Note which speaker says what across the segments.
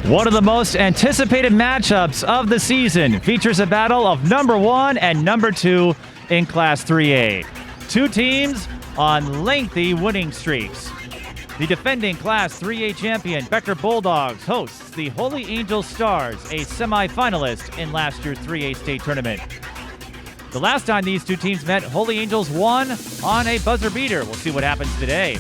Speaker 1: One of the most anticipated matchups of the season features a battle of number 1 and number 2 in Class 3A. Two teams on lengthy winning streaks. The defending Class 3A champion Becker Bulldogs hosts the Holy Angels Stars, a semi-finalist in last year's 3A state tournament. The last time these two teams met, Holy Angels won on a buzzer beater. We'll see what happens today.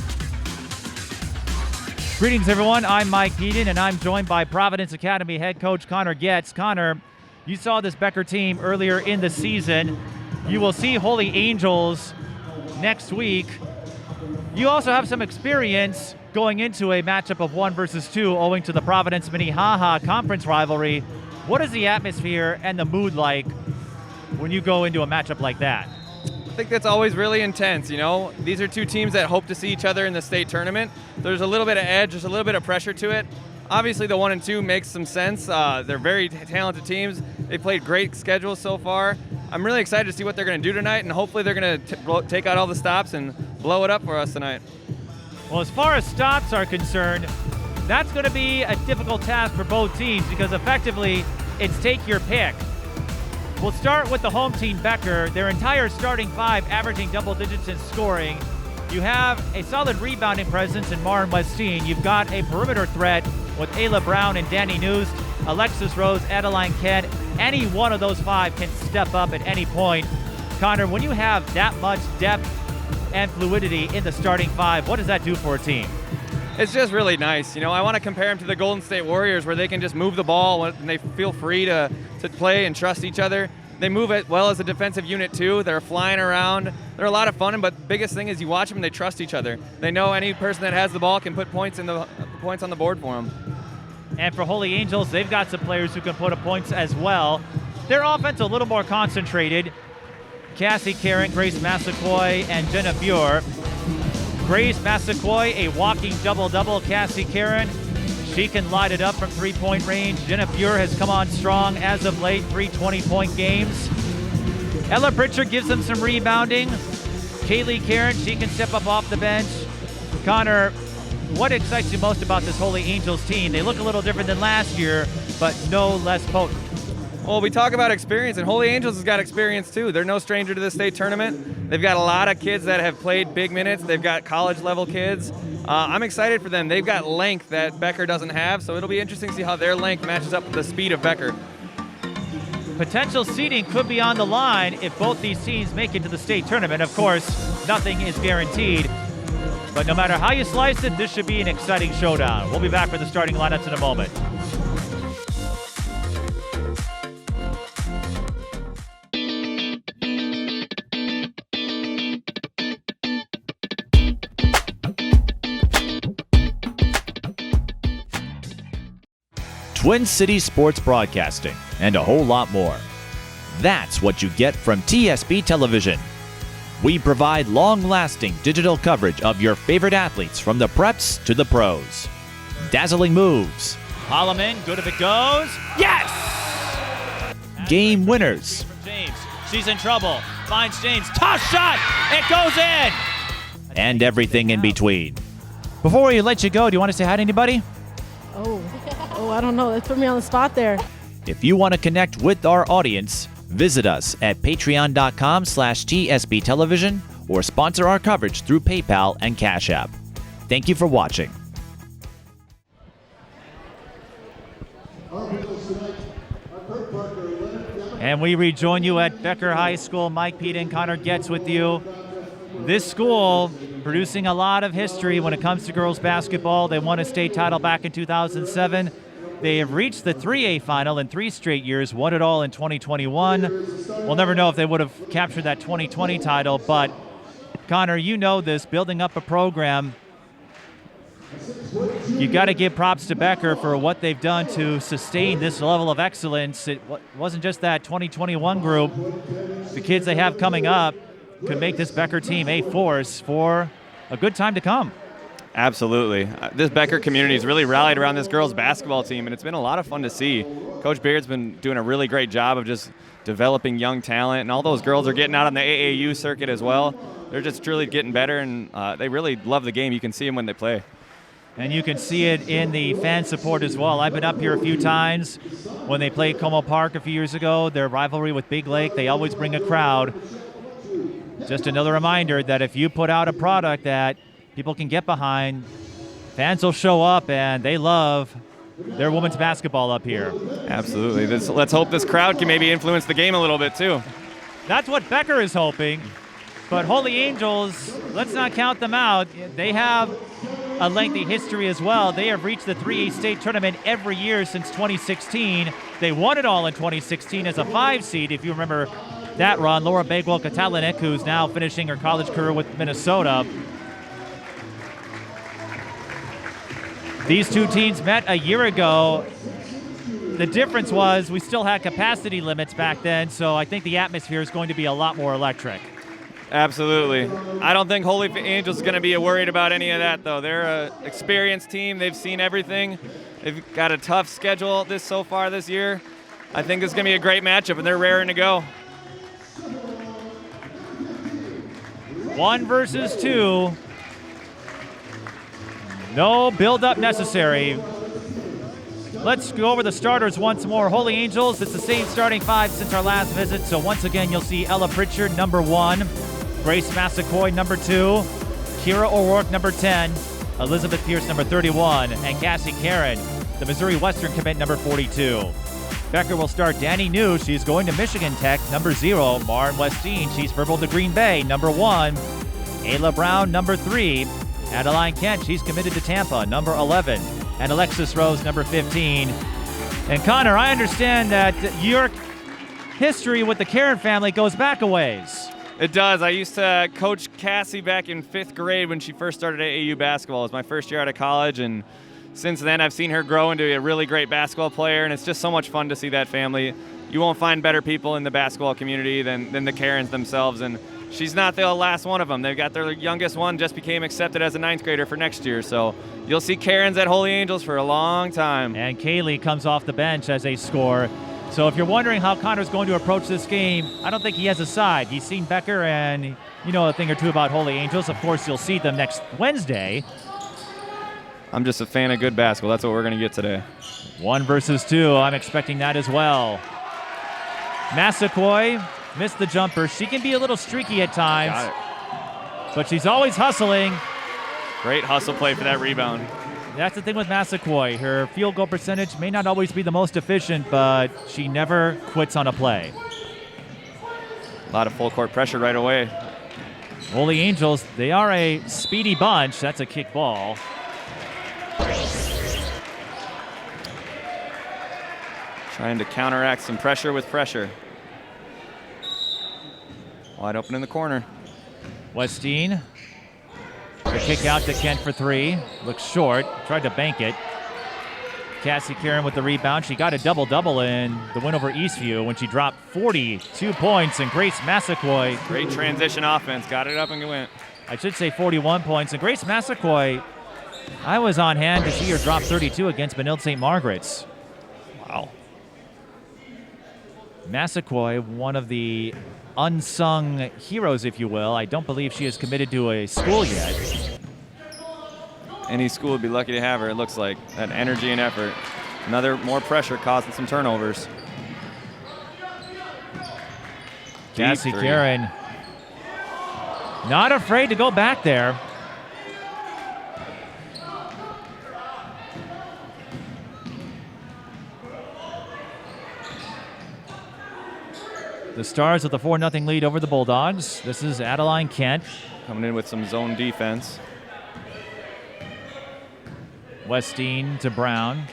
Speaker 1: Greetings, everyone. I'm Mike Peden, and I'm joined by Providence Academy head coach Connor Goetz. Connor, you saw this Becker team earlier in the season. You will see Holy Angels next week. You also have some experience going into a matchup of 1 versus 2 owing to the Providence-Minnehaha conference rivalry. What is the atmosphere and the mood like when you go into a matchup like that?
Speaker 2: I think that's always really intense, you know. These are two teams that hope to see each other in the state tournament. There's a little bit of edge, there's a little bit of pressure to it. Obviously the 1 and 2 makes some sense. They're very talented teams. They played great schedules so far. I'm really excited to see what they're going to do tonight, and hopefully they're going to take out all the stops and blow it up for us tonight.
Speaker 1: Well, as far as stops are concerned, that's going to be a difficult task for both teams because effectively it's take your pick. We'll start with the home team, Becker. Their entire starting 5 averaging double digits in scoring. You have a solid rebounding presence in Maren Westin. You've got a perimeter threat with Ayla Brown and Dani Nuest, Alexis Rose, Adeline Kent. Any one of those 5 can step up at any point. Connor, when you have that much depth and fluidity in the starting 5, what does that do for a team?
Speaker 2: It's just really nice. You know, I want to compare them to the Golden State Warriors where they can just move the ball when they feel free to play and trust each other. They move it well as a defensive unit too. They're flying around. They're a lot of fun, but the biggest thing is you watch them and they trust each other. They know any person that has the ball can put points on the board for them.
Speaker 1: And for Holy Angels, they've got some players who can put up points as well. Their offense a little more concentrated. Kassie Caron, Grace Massaquoi, and Jenna Buer. Grace Massaquoi, a walking double-double. Kassie Caron, she can light it up from three-point range. Jenna Buer has come on strong as of late, 3 20-point games. Ella Pritchard gives them some rebounding. Kassie Caron, she can step up off the bench. Connor, what excites you most about this Holy Angels team? They look a little different than last year, but no less potent.
Speaker 2: Well, we talk about experience, and Holy Angels has got experience too. They're no stranger to the state tournament. They've got a lot of kids that have played big minutes. They've got college-level kids. I'm excited for them. They've got length that Becker doesn't have, so it'll be interesting to see how their length matches up with the speed of Becker.
Speaker 1: Potential seeding could be on the line if both these teams make it to the state tournament. Of course, nothing is guaranteed, but no matter how you slice it, this should be an exciting showdown. We'll be back with the starting lineups in a moment. Twin Cities Sports Broadcasting, and a whole lot more. That's what you get from TSB Television. We provide long-lasting digital coverage of your favorite athletes from the preps to the pros. Dazzling moves. Holloman, good if it goes. Yes! Game winners. From James. She's in trouble. Finds James. Toss shot! It goes in! And everything in between. Before we let you go, do you want to say hi to anybody?
Speaker 3: Oh, I don't know. Let's put me on the spot there.
Speaker 1: If you want to connect with our audience, visit us at patreon.com/TSB Television or sponsor our coverage through PayPal and Cash App. Thank you for watching. And we rejoin you at Becker High School. Mike Peden, Connor Goetz with you. This school producing a lot of history when it comes to girls basketball. They won a state title back in 2007. They have reached the 3A final in 3 straight years, won it all in 2021. We'll never know if they would have captured that 2020 title, but Connor, you know this, building up a program, you got to give props to Becker for what they've done to sustain this level of excellence. It wasn't just that 2021 group. The kids they have coming up could make this Becker team a force for a good time to come.
Speaker 2: Absolutely. This Becker community has really rallied around this girls basketball team, and it's been a lot of fun to see. Coach Beard's been doing a really great job of just developing young talent, and all those girls are getting out on the AAU circuit as well. They're just truly getting better, and they really love the game. You can see them when they play.
Speaker 1: And you can see it in the fan support as well. I've been up here a few times when they played Como Park a few years ago. Their rivalry with Big Lake, they always bring a crowd. Just another reminder that if you put out a product that people can get behind, fans will show up, and they love their women's basketball up here.
Speaker 2: Absolutely. Let's hope this crowd can maybe influence the game a little bit too.
Speaker 1: That's what Becker is hoping. But Holy Angels, let's not count them out. They have a lengthy history as well. They have reached the 3A state tournament every year since 2016. They won it all in 2016 as a 5 seed, if you remember that run. Laura Bagwell-Katalinik, who's now finishing her college career with Minnesota. These two teams met a year ago. The difference was we still had capacity limits back then, so I think the atmosphere is going to be a lot more electric.
Speaker 2: Absolutely. I don't think Holy Angels is going to be worried about any of that, though. They're an experienced team. They've seen everything. They've got a tough schedule so far this year. I think it's going to be a great matchup, and they're raring to go.
Speaker 1: 1 versus 2. No build-up necessary. Let's go over the starters once more. Holy Angels, it's the same starting 5 since our last visit. So once again, you'll see Ella Pritchard, number 1. Grace Massaquoi, number 2. Kira O'Rourke, number 10. Elizabeth Pierce, number 31. And Kassie Caron, the Missouri Western commit, number 42. Becker will start Dani Nuest. She's going to Michigan Tech, number 0. Maren Westin, she's verbal to Green Bay, number 1. Ayla Brown, number 3. Adeline Kent, she's committed to Tampa, number 11. And Alexis Rose, number 15. And Connor, I understand that your history with the Caron family goes back a ways.
Speaker 2: It does. I used to coach Kassie back in 5th grade when she first started at AU basketball. It was my first year out of college, and since then I've seen her grow into a really great basketball player, and it's just so much fun to see that family. You won't find better people in the basketball community than the Carons themselves, and she's not the last one of them. They've got their youngest one just became accepted as a 9th grader for next year, so you'll see Carons at Holy Angels for a long time.
Speaker 1: And Kaylee comes off the bench as a scorer. So if you're wondering how Connor's going to approach this game, I don't think he has a side. He's seen Becker, and you know a thing or two about Holy Angels. Of course, you'll see them next Wednesday.
Speaker 2: I'm just a fan of good basketball. That's what we're going to get today.
Speaker 1: 1 versus 2. I'm expecting that as well. Massaquoi missed the jumper. She can be a little streaky at times, but she's always hustling.
Speaker 2: Great hustle play for that rebound.
Speaker 1: That's the thing with Massaquoi. Her field goal percentage may not always be the most efficient, but she never quits on a play.
Speaker 2: A lot of full court pressure right away.
Speaker 1: Holy Angels, they are a speedy bunch. That's a kick ball.
Speaker 2: Trying to counteract some pressure with pressure. Wide open in the corner.
Speaker 1: Westin. The kick out to Kent for 3. Looks short. Tried to bank it. Kassie Caron with the rebound. She got a double-double in the win over Eastview when she dropped 42 points. And Grace Massaquoi.
Speaker 2: Great transition offense. Got it up and went.
Speaker 1: I should say 41 points. And Grace Massaquoi, I was on hand to see her drop 32 against Benilde St. Margaret's.
Speaker 2: Wow.
Speaker 1: Massaquoi, one of the unsung heroes, if you will. I don't believe she is committed to a school yet.
Speaker 2: Any school would be lucky to have her, it looks like. That energy and effort. More pressure causing some turnovers.
Speaker 1: Kassie Caron not afraid to go back there. The Stars with a 4-0 lead over the Bulldogs. This is Adeline Kent.
Speaker 2: Coming in with some zone defense.
Speaker 1: Westin to Brown.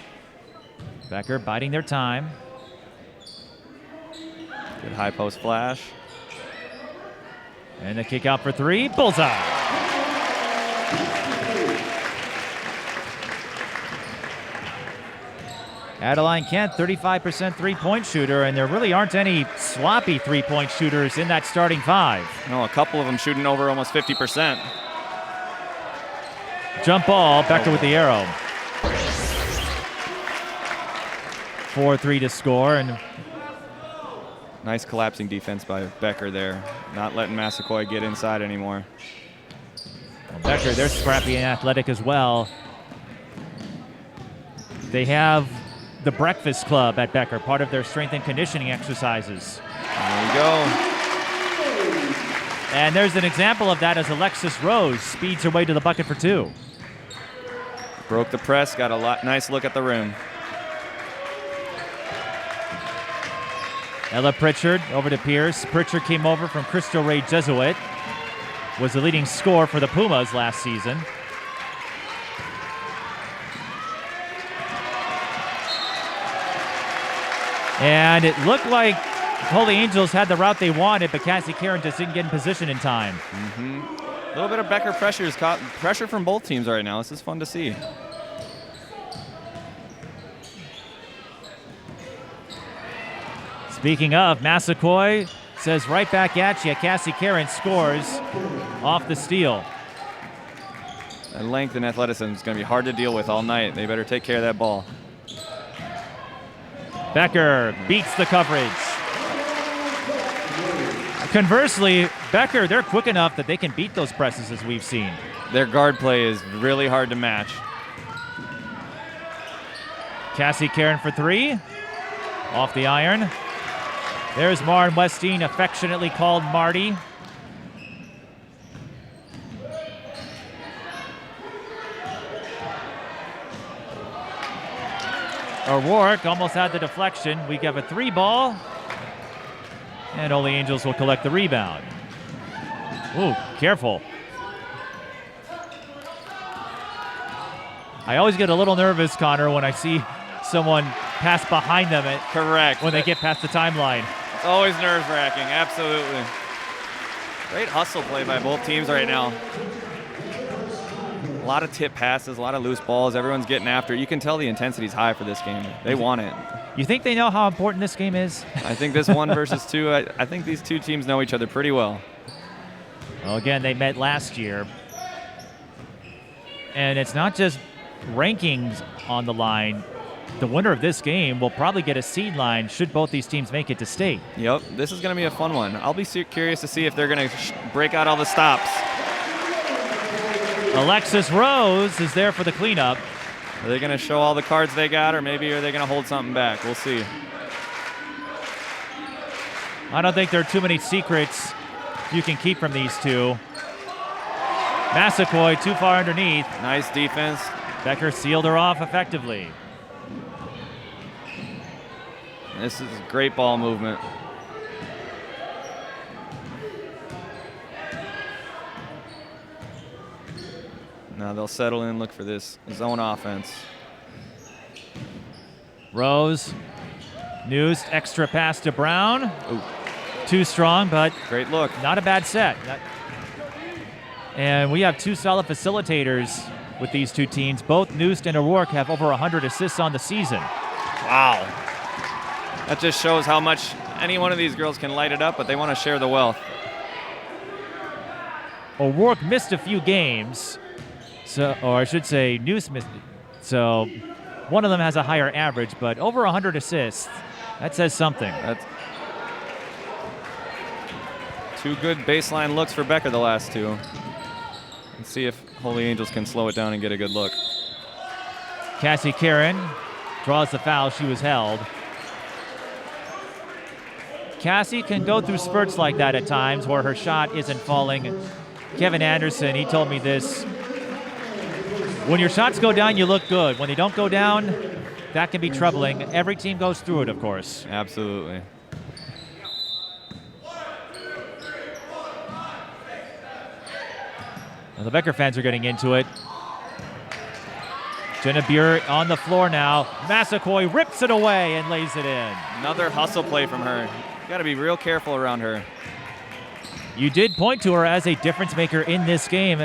Speaker 1: Becker biding their time.
Speaker 2: Good high post flash.
Speaker 1: And the kick out for 3. Bullseye. Adeline Kent, 35% three-point shooter, and there really aren't any sloppy three-point shooters in that starting 5.
Speaker 2: No, a couple of them shooting over almost 50%.
Speaker 1: Jump ball, Becker with the arrow. 4-3 to score, and
Speaker 2: nice collapsing defense by Becker there, not letting Massaquoi get inside anymore.
Speaker 1: Becker, they're scrappy and athletic as well. They have the Breakfast Club at Becker, part of their strength and conditioning exercises.
Speaker 2: There you go.
Speaker 1: And there's an example of that as Alexis Rose speeds her way to the bucket for 2.
Speaker 2: Broke the press, got a nice look at the rim.
Speaker 1: Ella Pritchard over to Pierce. Pritchard came over from Crystal Ray Jesuit. Was the leading scorer for the Pumas last season. And it looked like Holy Angels had the route they wanted, but Kassie Caron just didn't get in position in time.
Speaker 2: A little bit of Becker pressure from both teams right now. This is fun to see.
Speaker 1: Speaking of, Massaquoi says right back at you. Kassie Caron scores off the steal.
Speaker 2: That length and athleticism is going to be hard to deal with all night. They better take care of that ball.
Speaker 1: Becker beats the coverage. Conversely, Becker, they're quick enough that they can beat those presses as we've seen.
Speaker 2: Their guard play is really hard to match.
Speaker 1: Kassie Caron for 3. Off the iron. There's Maren Westin, affectionately called Marty. O'Rourke almost had the deflection. We have a 3 ball. And Holy Angels will collect the rebound. Ooh, careful. I always get a little nervous, Connor, when I see someone pass behind them
Speaker 2: Correct.
Speaker 1: when they get past the timeline.
Speaker 2: It's always nerve-wracking, absolutely. Great hustle play by both teams right now. A lot of tip passes, a lot of loose balls. Everyone's getting after it. You can tell the intensity's high for this game. They want it.
Speaker 1: You think they know how important this game is?
Speaker 2: I think this 1 versus 2, I think these two teams know each other pretty well.
Speaker 1: Well, again, they met last year. And it's not just rankings on the line. The winner of this game will probably get a seed line should both these teams make it to state.
Speaker 2: Yep, this is going to be a fun one. I'll be curious to see if they're going to break out all the stops.
Speaker 1: Alexis Rose is there for the cleanup.
Speaker 2: Are they going to show all the cards they got, or maybe are they going to hold something back? We'll see.
Speaker 1: I don't think there are too many secrets you can keep from these two. Massaquoi too far underneath.
Speaker 2: Nice defense.
Speaker 1: Becker sealed her off effectively.
Speaker 2: This is great ball movement. Now they'll settle in, look for this zone offense.
Speaker 1: Rose, Nuest, extra pass to Brown.
Speaker 2: Ooh.
Speaker 1: Too strong, but
Speaker 2: great look.
Speaker 1: Not a bad set. And we have 2 solid facilitators with these two teams. Both Nuest and O'Rourke have over 100 assists on the season.
Speaker 2: Wow. That just shows how much any one of these girls can light it up, but they want to share the wealth.
Speaker 1: O'Rourke missed a few games. So, or I should say, Nuest missed. So, one of them has a higher average, but over 100 assists. That says something.
Speaker 2: That's 2 good baseline looks for Becker the last 2. Let's see if Holy Angels can slow it down and get a good look.
Speaker 1: Kassie Caron draws the foul. She was held. Kassie can go through spurts like that at times where her shot isn't falling. Kevin Anderson, he told me this. When your shots go down, you look good. When they don't go down, that can be troubling. Every team goes through it, of course.
Speaker 2: Absolutely.
Speaker 1: Well, the Becker fans are getting into it. Jenna Buer on the floor now. Massaquoi rips it away and lays it in.
Speaker 2: Another hustle play from her. You got to be real careful around her.
Speaker 1: You did point to her as a difference maker in this game.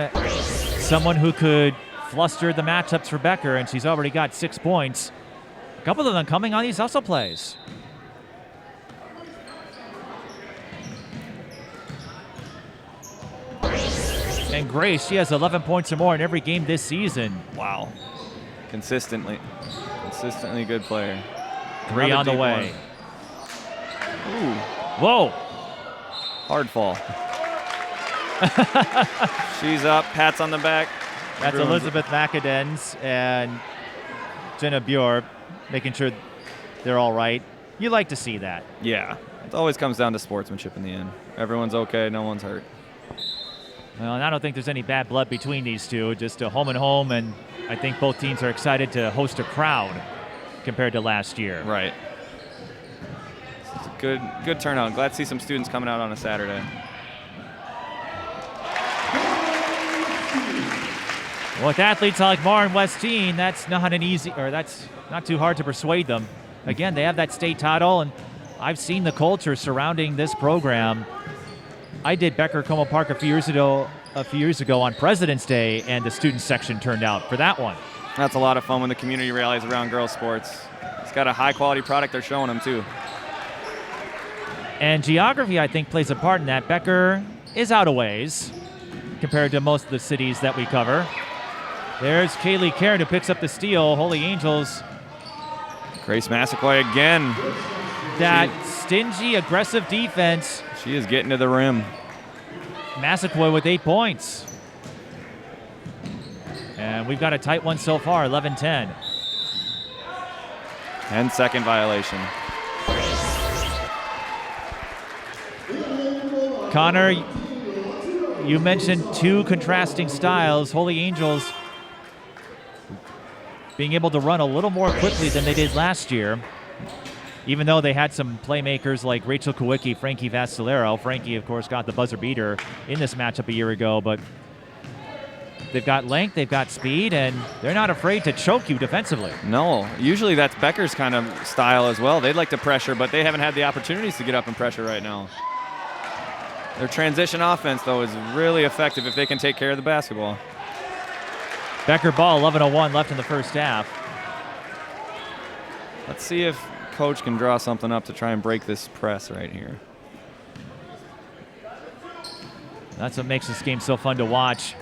Speaker 1: Someone who could fluster the matchups for Becker, and she's already got 6 points. A couple of them coming on these hustle plays. And Grace, she has 11 points or more in every game this season.
Speaker 2: Wow. Consistently good player.
Speaker 1: 3 on the way.
Speaker 2: Ooh.
Speaker 1: Whoa.
Speaker 2: Hard fall. She's up, pats on the back.
Speaker 1: That's Elizabeth McAdens, and Jenna Buer, making sure they're all right. You like to see that.
Speaker 2: Yeah. It always comes down to sportsmanship in the end. Everyone's okay, no one's hurt.
Speaker 1: Well, and I don't think there's any bad blood between these two. Just a home and home, and I think both teams are excited to host a crowd compared to last year.
Speaker 2: Right. It's a good turnout. Glad to see some students coming out on a Saturday.
Speaker 1: With athletes like Maren Westin, that's not too hard to persuade them. Again, they have that state title, and I've seen the culture surrounding this program. I did Becker Como Park a few years ago on President's Day, and the student section turned out for that one.
Speaker 2: That's a lot of fun when the community rallies around girls sports. It's got a high-quality product they're showing them, too.
Speaker 1: And geography, I think, plays a part in that. Becker is out a ways compared to most of the cities that we cover. There's Kassie Caron who picks up the steal. Holy Angels.
Speaker 2: Grace Massaquoi again.
Speaker 1: That stingy, aggressive defense.
Speaker 2: She is getting to the rim.
Speaker 1: Massaquoi with 8 points. And we've got a tight one so far, 11-10.
Speaker 2: 10-second violation.
Speaker 1: Connor, you mentioned two contrasting styles. Holy Angels being able to run a little more quickly than they did last year, even though they had some playmakers like Rachel Kowicki, Frankie Vassalero. Frankie, of course, got the buzzer beater in this matchup a year ago, but they've got length, they've got speed, and they're not afraid to choke you defensively.
Speaker 2: No, usually that's Becker's kind of style as well. They'd like to pressure, but they haven't had the opportunities to get up and pressure right now. Their transition offense, though, is really effective if they can take care of the basketball.
Speaker 1: Becker ball, 11:01 left in the first half.
Speaker 2: Let's see if Coach can draw something up to try and break this press right here.
Speaker 1: That's what makes this game so fun to watch,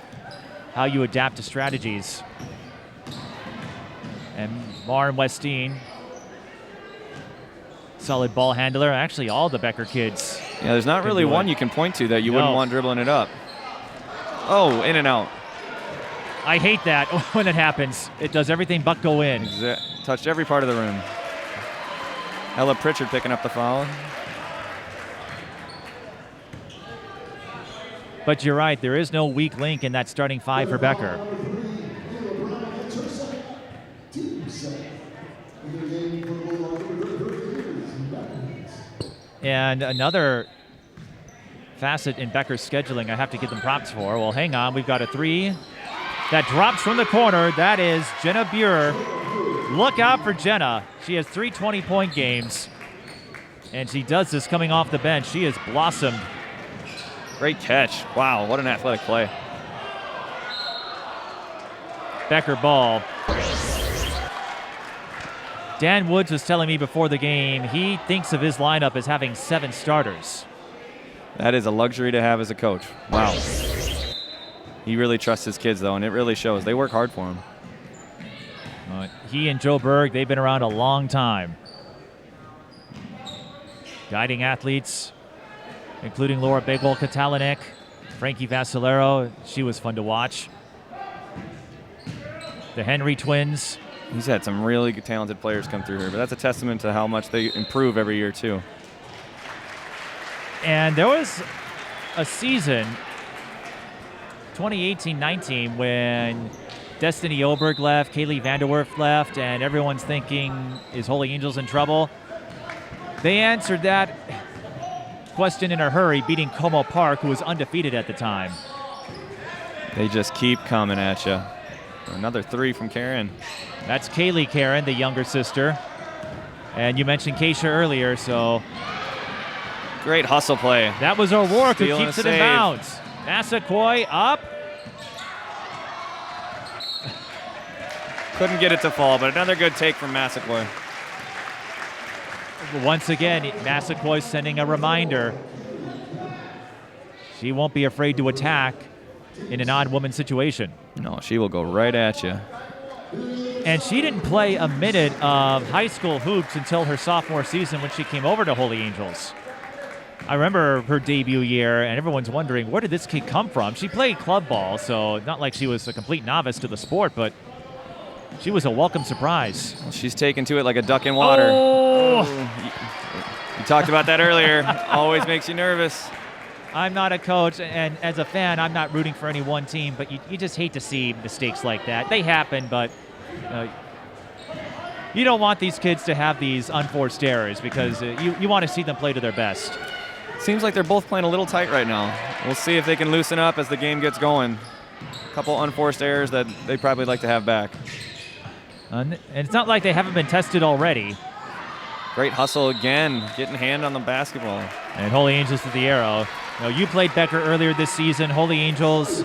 Speaker 1: how you adapt to strategies. And Maren Westin, solid ball handler. Actually, all the Becker kids.
Speaker 2: Yeah, there's not really one you can point to that you wouldn't want dribbling it up. Oh, in and out.
Speaker 1: I hate that when it happens. It does everything but go in.
Speaker 2: Touched every part of the rim. Ella Pritchard picking up the foul.
Speaker 1: But you're right, there is no weak link in that starting five for Becker. And another facet in Becker's scheduling I have to give them props for. Well, hang on, we've got a three that drops from the corner. That is Jenna Buer. Look out for Jenna. She has 3 20-point games, and she does this coming off the bench. She has blossomed.
Speaker 2: Great catch. Wow, what an athletic play.
Speaker 1: Becker ball. Dan Woods was telling me before the game he thinks of his lineup as having 7 starters.
Speaker 2: That is a luxury to have as a coach. Wow. He really trusts his kids, though, and it really shows. They work hard for him.
Speaker 1: He and Joe Berg, they've been around a long time. Guiding athletes, including Laura Bagwell-Katalinek, Frankie Vassalero. She was fun to watch. The Henry twins.
Speaker 2: He's had some really good, talented players come through here, but that's a testament to how much they improve every year, too.
Speaker 1: And there was a season, 2018-19, when Destiny Oberg left, Kaylee Vanderwerf left, and everyone's thinking, is Holy Angels in trouble? They answered that question in a hurry, beating Como Park, who was undefeated at the time.
Speaker 2: They just keep coming at you. Another 3 from Caron.
Speaker 1: That's Kassie Caron, the younger sister. And you mentioned Keisha earlier, so.
Speaker 2: Great hustle play.
Speaker 1: That was O'Rourke who
Speaker 2: Stealing
Speaker 1: keeps
Speaker 2: a
Speaker 1: it in
Speaker 2: save.
Speaker 1: bounds. Massaquoi up.
Speaker 2: Couldn't get it to fall, but another good take from Massaquoi.
Speaker 1: Once again, Massaquoi sending a reminder. She won't be afraid to attack in an odd woman situation.
Speaker 2: No, she will go right at you.
Speaker 1: And she didn't play a minute of high school hoops until her sophomore season when she came over to Holy Angels. I remember her debut year, and everyone's wondering, where did this kid come from? She played club ball, so not like she was a complete novice to the sport, but She was a welcome surprise.
Speaker 2: She's taken to it like a duck in water. You talked about that earlier. Always makes you nervous.
Speaker 1: I'm not a coach, and as a fan, I'm not rooting for any one team, but you just hate to see mistakes like that. They happen, but you don't want these kids to have these unforced errors because you want to see them play to their best.
Speaker 2: Seems like they're both playing a little tight right now. We'll see if they can loosen up as the game gets going. A couple unforced errors that they'd probably like to have back.
Speaker 1: And it's not like they haven't been tested already.
Speaker 2: Great hustle again, getting hand on the basketball.
Speaker 1: And Holy Angels with the arrow. You played Becker earlier this season. Holy Angels,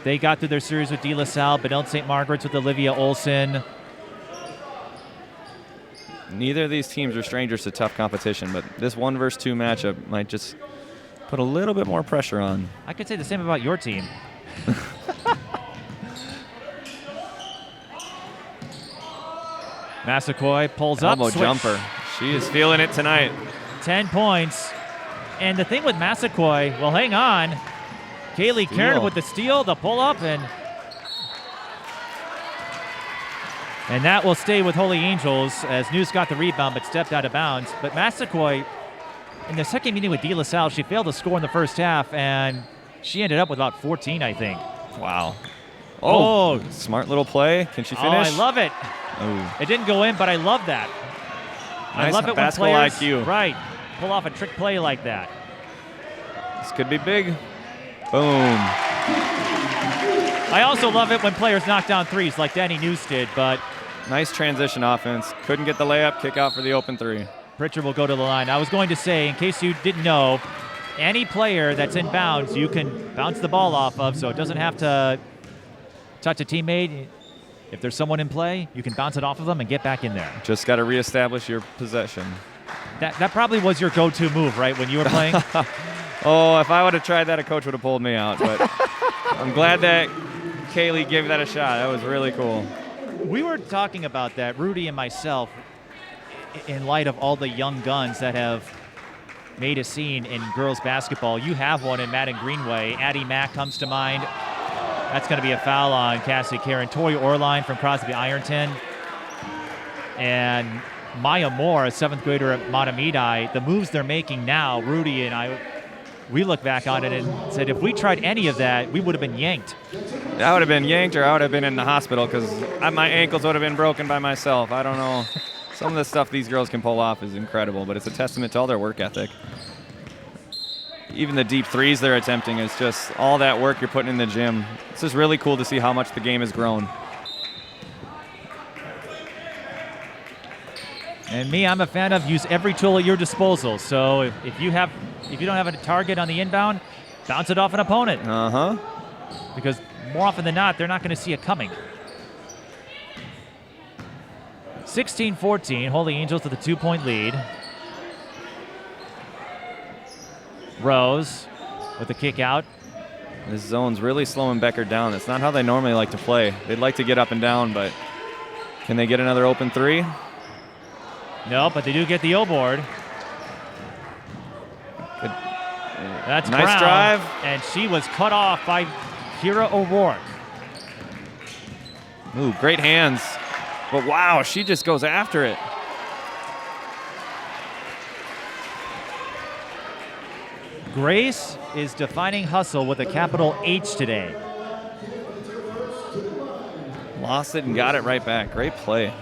Speaker 1: they got through their series with De La Salle, Benilde St. Margaret's with Olivia Olson.
Speaker 2: Neither of these teams are strangers to tough competition, but this 1 versus 2 matchup might just put a little bit more pressure on.
Speaker 1: I could say the same about your team. Massaquoi pulls up.
Speaker 2: Elbow jumper. She is feeling it tonight.
Speaker 1: 10 points. And the thing with Massaquoi, well, hang on. Kassie Caron with the steal, the pull-up, and that will stay with Holy Angels as Nuest got the rebound but stepped out of bounds. But Massaquoi, in the second meeting with De La Salle, she failed to score in the first half, and she ended up with about 14, I think.
Speaker 2: Wow. Oh, smart little play. Can she finish?
Speaker 1: Oh, I love it.
Speaker 2: Oh.
Speaker 1: It didn't go in, but I love that.
Speaker 2: Nice
Speaker 1: I love it when
Speaker 2: basketball
Speaker 1: players
Speaker 2: IQ.
Speaker 1: Right, pull off a trick play like that.
Speaker 2: This could be big. Boom.
Speaker 1: I also love it when players knock down threes like Dani Nuest did, but
Speaker 2: nice transition offense. Couldn't get the layup, kick out for the open 3.
Speaker 1: Pritchard will go to the line. I was going to say, in case you didn't know, any player that's in bounds, you can bounce the ball off of, so it doesn't have to touch a teammate. If there's someone in play, you can bounce it off of them and get back in there.
Speaker 2: Just got to reestablish your possession.
Speaker 1: That probably was your go-to move, right, when you were playing?
Speaker 2: Oh, if I would have tried that, a coach would have pulled me out. But I'm glad that Kaylee gave that a shot. That was really cool.
Speaker 1: We were talking about that, Rudy and myself, in light of all the young guns that have made a scene in girls basketball. You have one in Madden Greenway. Addie Mack comes to mind. That's going to be a foul on Kassie Caron. Tori Orline from Crosby Ironton. And Maya Moore, a 7th grader at Matamidi. The moves they're making now, Rudy and I, we look back on it and said if we tried any of that, we would have been yanked.
Speaker 2: I would have been yanked or I would have been in the hospital because my ankles would have been broken by myself. I don't know. Some of the stuff these girls can pull off is incredible, but it's a testament to all their work ethic. Even the deep threes they're attempting is just all that work you're putting in the gym. It's just really cool to see how much the game has grown.
Speaker 1: And me, I'm a fan of use every tool at your disposal. So if you don't have a target on the inbound, bounce it off an opponent. Because more often than not, they're not going to see it coming. 16-14, Holy Angels with a 2-point lead. Rose with the kick out.
Speaker 2: This zone's really slowing Becker down. It's not how they normally like to play. They'd like to get up and down, but can they get another open 3?
Speaker 1: No, but they do get the O board.
Speaker 2: Good.
Speaker 1: That's
Speaker 2: nice
Speaker 1: Brown,
Speaker 2: drive.
Speaker 1: And she was cut off by Kira O'Rourke.
Speaker 2: Ooh, great hands. But wow, she just goes after it.
Speaker 1: Grace is defining hustle with a capital H today.
Speaker 2: Lost it and got it right back. Great play.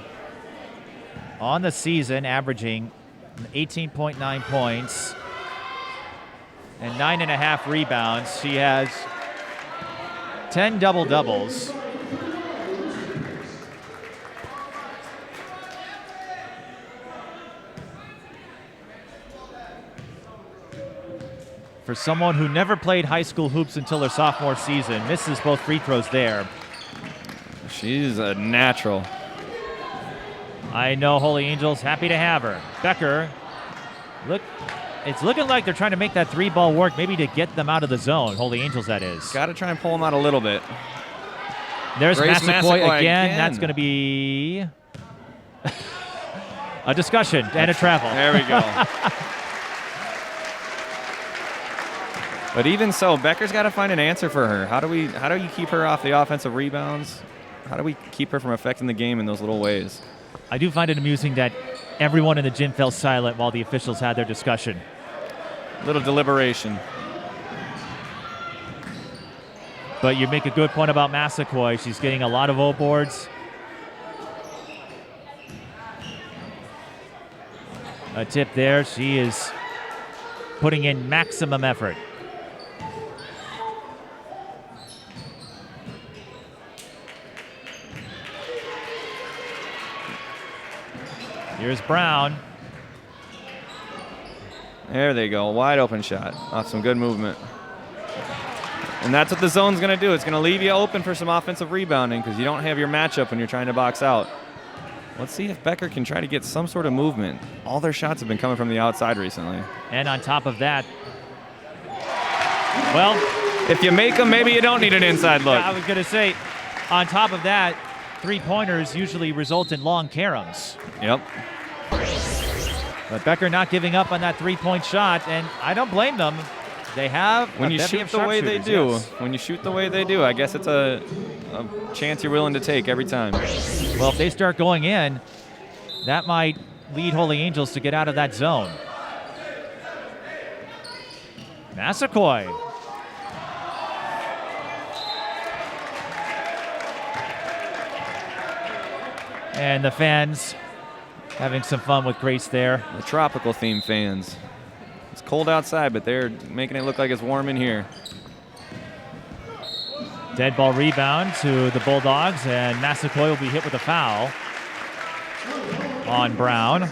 Speaker 1: On the season, averaging 18.9 points and 9.5 rebounds. She has 10 double-doubles. For someone who never played high school hoops until her sophomore season, misses both free throws there.
Speaker 2: She's a natural.
Speaker 1: I know Holy Angels happy to have her. Becker, look, it's looking like they're trying to make that 3-ball work, maybe to get them out of the zone. Holy Angels, that is.
Speaker 2: Got to try and pull them out a little bit.
Speaker 1: There's
Speaker 2: Grace
Speaker 1: Massaquoi again. That's going to be a discussion and a travel.
Speaker 2: There we go. But even so, Becker's got to find an answer for her. How do you keep her off the offensive rebounds? How do we keep her from affecting the game in those little ways?
Speaker 1: I do find it amusing that everyone in the gym fell silent while the officials had their discussion.
Speaker 2: Little deliberation.
Speaker 1: But you make a good point about Massaquoi. She's getting a lot of O boards. A tip there. She is putting in maximum effort. Here's Brown.
Speaker 2: There they go. Wide open shot. Off some good movement. And that's what the zone's going to do. It's going to leave you open for some offensive rebounding because you don't have your matchup when you're trying to box out. Let's see if Becker can try to get some sort of movement. All their shots have been coming from the outside recently.
Speaker 1: And on top of that, well,
Speaker 2: if you make them, maybe you don't need an inside look.
Speaker 1: I was going to say, on top of that, three-pointers usually result in long caroms.
Speaker 2: Yep.
Speaker 1: But Becker not giving up on that three-point shot, and I don't blame them. They have
Speaker 2: when you shoot the way they do. Yes. When you shoot the way they do, I guess it's a chance you're willing to take every time.
Speaker 1: Well, if they start going in, that might lead Holy Angels to get out of that zone. Massaquoi. And the fans having some fun with Grace there.
Speaker 2: The tropical theme fans. It's cold outside, but they're making it look like it's warm in here.
Speaker 1: Dead ball rebound to the Bulldogs, and Massaquoi will be hit with a foul on Brown.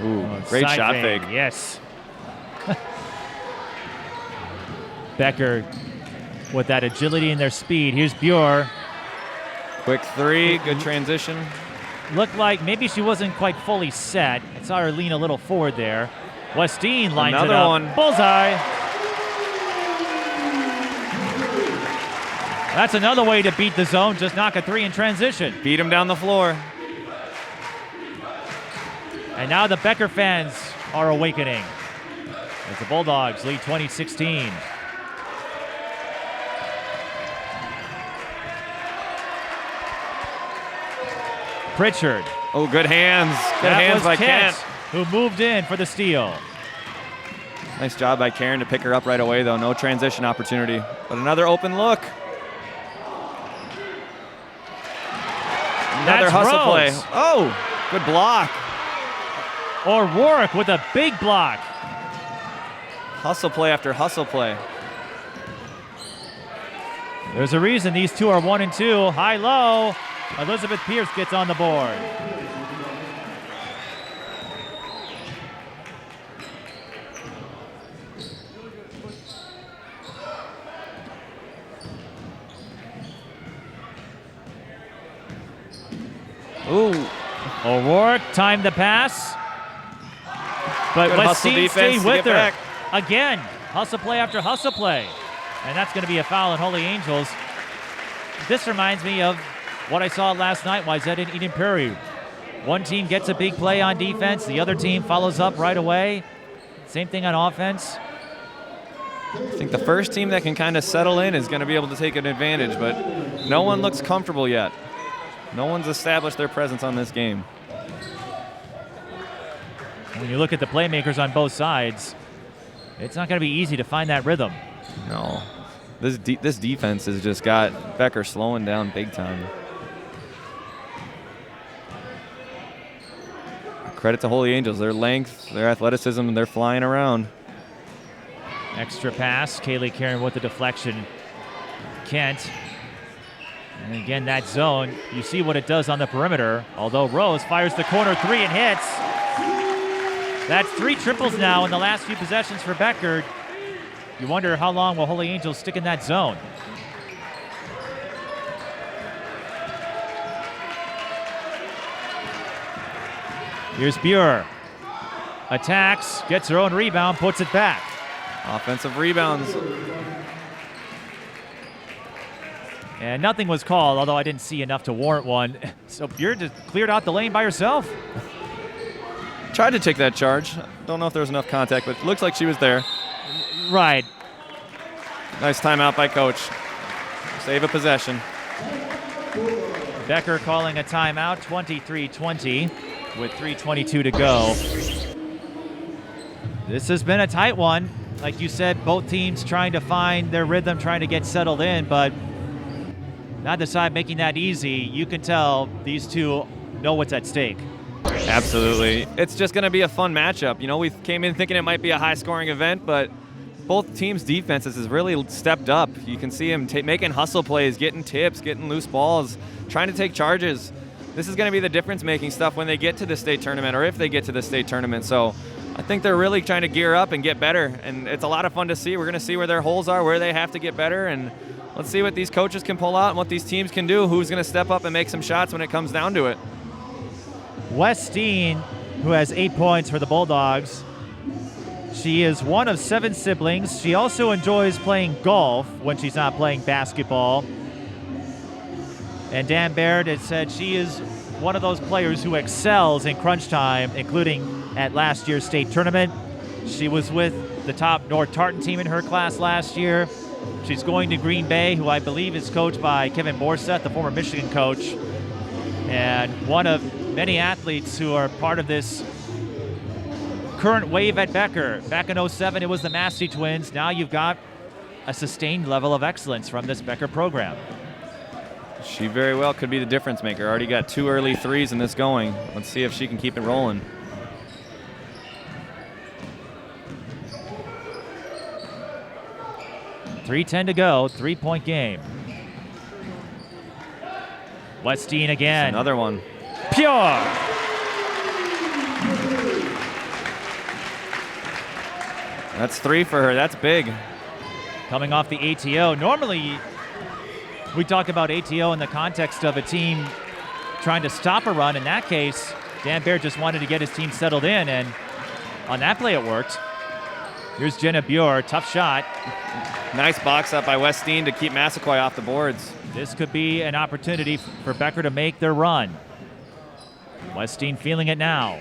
Speaker 2: Ooh, great
Speaker 1: Side
Speaker 2: shot
Speaker 1: fade,
Speaker 2: fake.
Speaker 1: yes. Becker with that agility and their speed. Here's Buer.
Speaker 2: Quick three, good transition.
Speaker 1: Looked like maybe she wasn't quite fully set. I saw her lean a little forward there. Westin lines
Speaker 2: Another
Speaker 1: it up.
Speaker 2: one.
Speaker 1: Bullseye. That's another way to beat the zone. Just knock a three in transition.
Speaker 2: Beat him down the floor.
Speaker 1: And now the Becker fans are awakening as the Bulldogs lead 20-16. Pritchard.
Speaker 2: Oh, good hands. Good hands by Kent.
Speaker 1: Who moved in for the steal.
Speaker 2: Nice job by Caron to pick her up right away, though. No transition opportunity. But another open look. Another hustle play. Oh, good block.
Speaker 1: O'Rourke with a big block.
Speaker 2: Hustle play after hustle play.
Speaker 1: There's a reason these two are 1 and 2. High-low. Elizabeth Pierce gets on the board.
Speaker 2: Ooh.
Speaker 1: O'Rourke timed the pass. But Westin stayed with her.
Speaker 2: Back.
Speaker 1: Again, hustle play after hustle play. And that's going to be a foul on Holy Angels. This reminds me of what I saw last night, Wayzata and Eden Prairie. One team gets a big play on defense. The other team follows up right away. Same thing on offense.
Speaker 2: I think the first team that can kind of settle in is going to be able to take an advantage, but no one looks comfortable yet. No one's established their presence on this game.
Speaker 1: When you look at the playmakers on both sides, it's not going to be easy to find that rhythm.
Speaker 2: No. This defense has just got Becker slowing down big time. Credit to Holy Angels. Their length, their athleticism, they're flying around.
Speaker 1: Extra pass. Kassie Caron with the deflection. Kent. And again, that zone, you see what it does on the perimeter. Although Rose fires the corner three and hits. That's 3 triples now in the last few possessions for Becker. You wonder how long will Holy Angels stick in that zone. Here's Buer. attacks, gets her own rebound, puts it back.
Speaker 2: Offensive rebounds.
Speaker 1: And nothing was called, although I didn't see enough to warrant one. So Buer just cleared out the lane by herself.
Speaker 2: Tried to take that charge. Don't know if there was enough contact, but it looks like she was there.
Speaker 1: Right.
Speaker 2: Nice timeout by coach. Save a possession.
Speaker 1: Becker calling a timeout, 23-20 with 3:22 to go. This has been a tight one. Like you said, both teams trying to find their rhythm, trying to get settled in, but not decide making that easy. You can tell these two know what's at stake.
Speaker 2: Absolutely. It's just going to be a fun matchup. You know, we came in thinking it might be a high-scoring event, but both teams' defenses has really stepped up. You can see them making hustle plays, getting tips, getting loose balls, trying to take charges. This is going to be the difference-making stuff when they get to the state tournament, or if they get to the state tournament. So I think they're really trying to gear up and get better, and it's a lot of fun to see. We're going to see where their holes are, where they have to get better, and let's see what these coaches can pull out and what these teams can do, who's going to step up and make some shots when it comes down to it.
Speaker 1: Westin, who has 8 points for the Bulldogs. She is one of 7 siblings. She also enjoys playing golf when she's not playing basketball. And Dan Baird has said she is one of those players who excels in crunch time, including at last year's state tournament. She was with the top North Tartan team in her class last year. She's going to Green Bay, who I believe is coached by Kevin Borseth, the former Michigan coach, and one of many athletes who are part of this current wave at Becker. Back in 07, it was the Massey twins. Now you've got a sustained level of excellence from this Becker program.
Speaker 2: She very well could be the difference maker. Already got 2 early threes in this going. Let's see if she can keep it rolling.
Speaker 1: .310 to go, 3-point game. Westin again.
Speaker 2: That's another one.
Speaker 1: Pure.
Speaker 2: That's 3 for her. That's big.
Speaker 1: Coming off the ATO. Normally, we talk about ATO in the context of a team trying to stop a run. In that case, Dan Baird just wanted to get his team settled in, and on that play it worked. Here's Jenna Buer, tough shot.
Speaker 2: Nice box up by Westin to keep Massaquoi off the boards.
Speaker 1: This could be an opportunity for Becker to make their run. Westin feeling it now.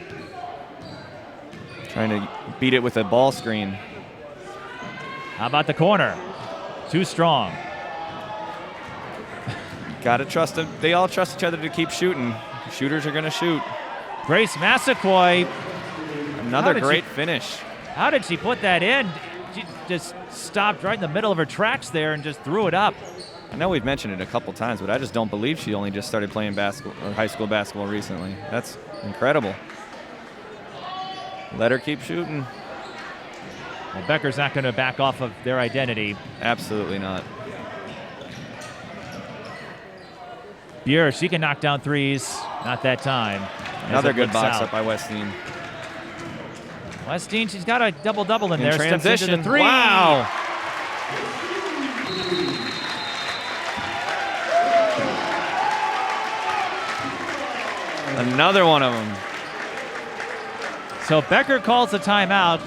Speaker 2: Trying to beat it with a ball screen.
Speaker 1: How about the corner? Too strong.
Speaker 2: Gotta trust them. They all trust each other to keep shooting. Shooters are gonna shoot.
Speaker 1: Grace Massaquoi.
Speaker 2: Another great finish.
Speaker 1: How did she put that in? She just stopped right in the middle of her tracks there and just threw it up.
Speaker 2: I know we've mentioned it a couple times, but I just don't believe she only just started playing basketball or high school basketball recently. That's incredible. Let her keep shooting.
Speaker 1: Well, Becker's not going to back off of their identity.
Speaker 2: Absolutely not.
Speaker 1: Buer, she can knock down threes. Not that time.
Speaker 2: Another good box up by Westin.
Speaker 1: Westin, she's got a double-double in there.
Speaker 2: Transition.
Speaker 1: Steps into the 3.
Speaker 2: Wow. Another one of them.
Speaker 1: So Becker calls a timeout.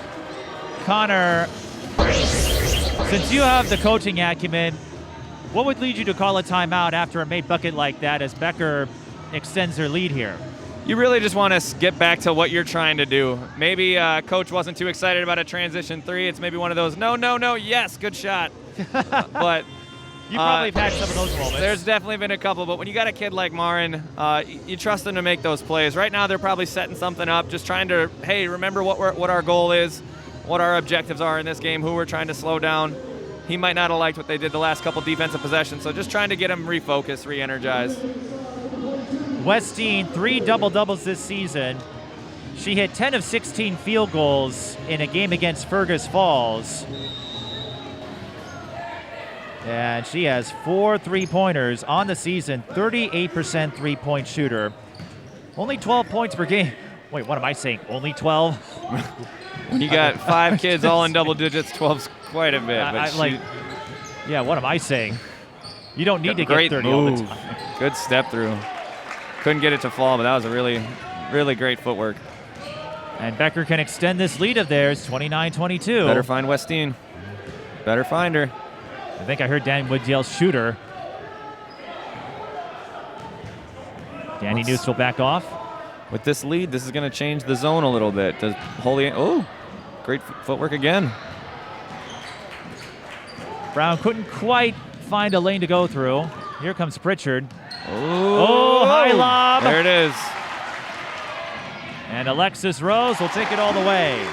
Speaker 1: Connor, since you have the coaching acumen, what would lead you to call a timeout after a made bucket like that as Becker extends her lead here?
Speaker 2: You really just want to get back to what you're trying to do. Maybe coach wasn't too excited about a transition 3. It's maybe one of those, no, yes, good shot. But
Speaker 1: you probably have had some of those moments.
Speaker 2: There's definitely been a couple, but when you got a kid like Maren, you trust them to make those plays. Right now, they're probably setting something up, just trying to, hey, remember what our goal is, what our objectives are in this game, who we're trying to slow down. He might not have liked what they did the last couple defensive possessions, so just trying to get him refocused, re-energized.
Speaker 1: Westin, 3 double-doubles this season. She hit 10 of 16 field goals in a game against Fergus Falls. And she has 4 3-pointers on the season, 38% three-point shooter. Only 12 points per game. Wait, what am I saying? Only 12?
Speaker 2: When you got 5 kids all in double digits, 12's quite a bit.
Speaker 1: Yeah, what am I saying? You don't need to get 30 all the time.
Speaker 2: Good step through. Couldn't get it to fall, but that was a really, really great footwork.
Speaker 1: And Becker can extend this lead of theirs, 29-22.
Speaker 2: Better find Westin. Better find her.
Speaker 1: I think I heard Dani Nuest yell shooter. Dani Nuest will back off.
Speaker 2: With this lead, this is going to change the zone a little bit. Does Holy? Oh, great footwork again.
Speaker 1: Brown couldn't quite find a lane to go through. Here comes Pritchard. Oh, high lob.
Speaker 2: There it is.
Speaker 1: And Alexis Rose will take it all the way.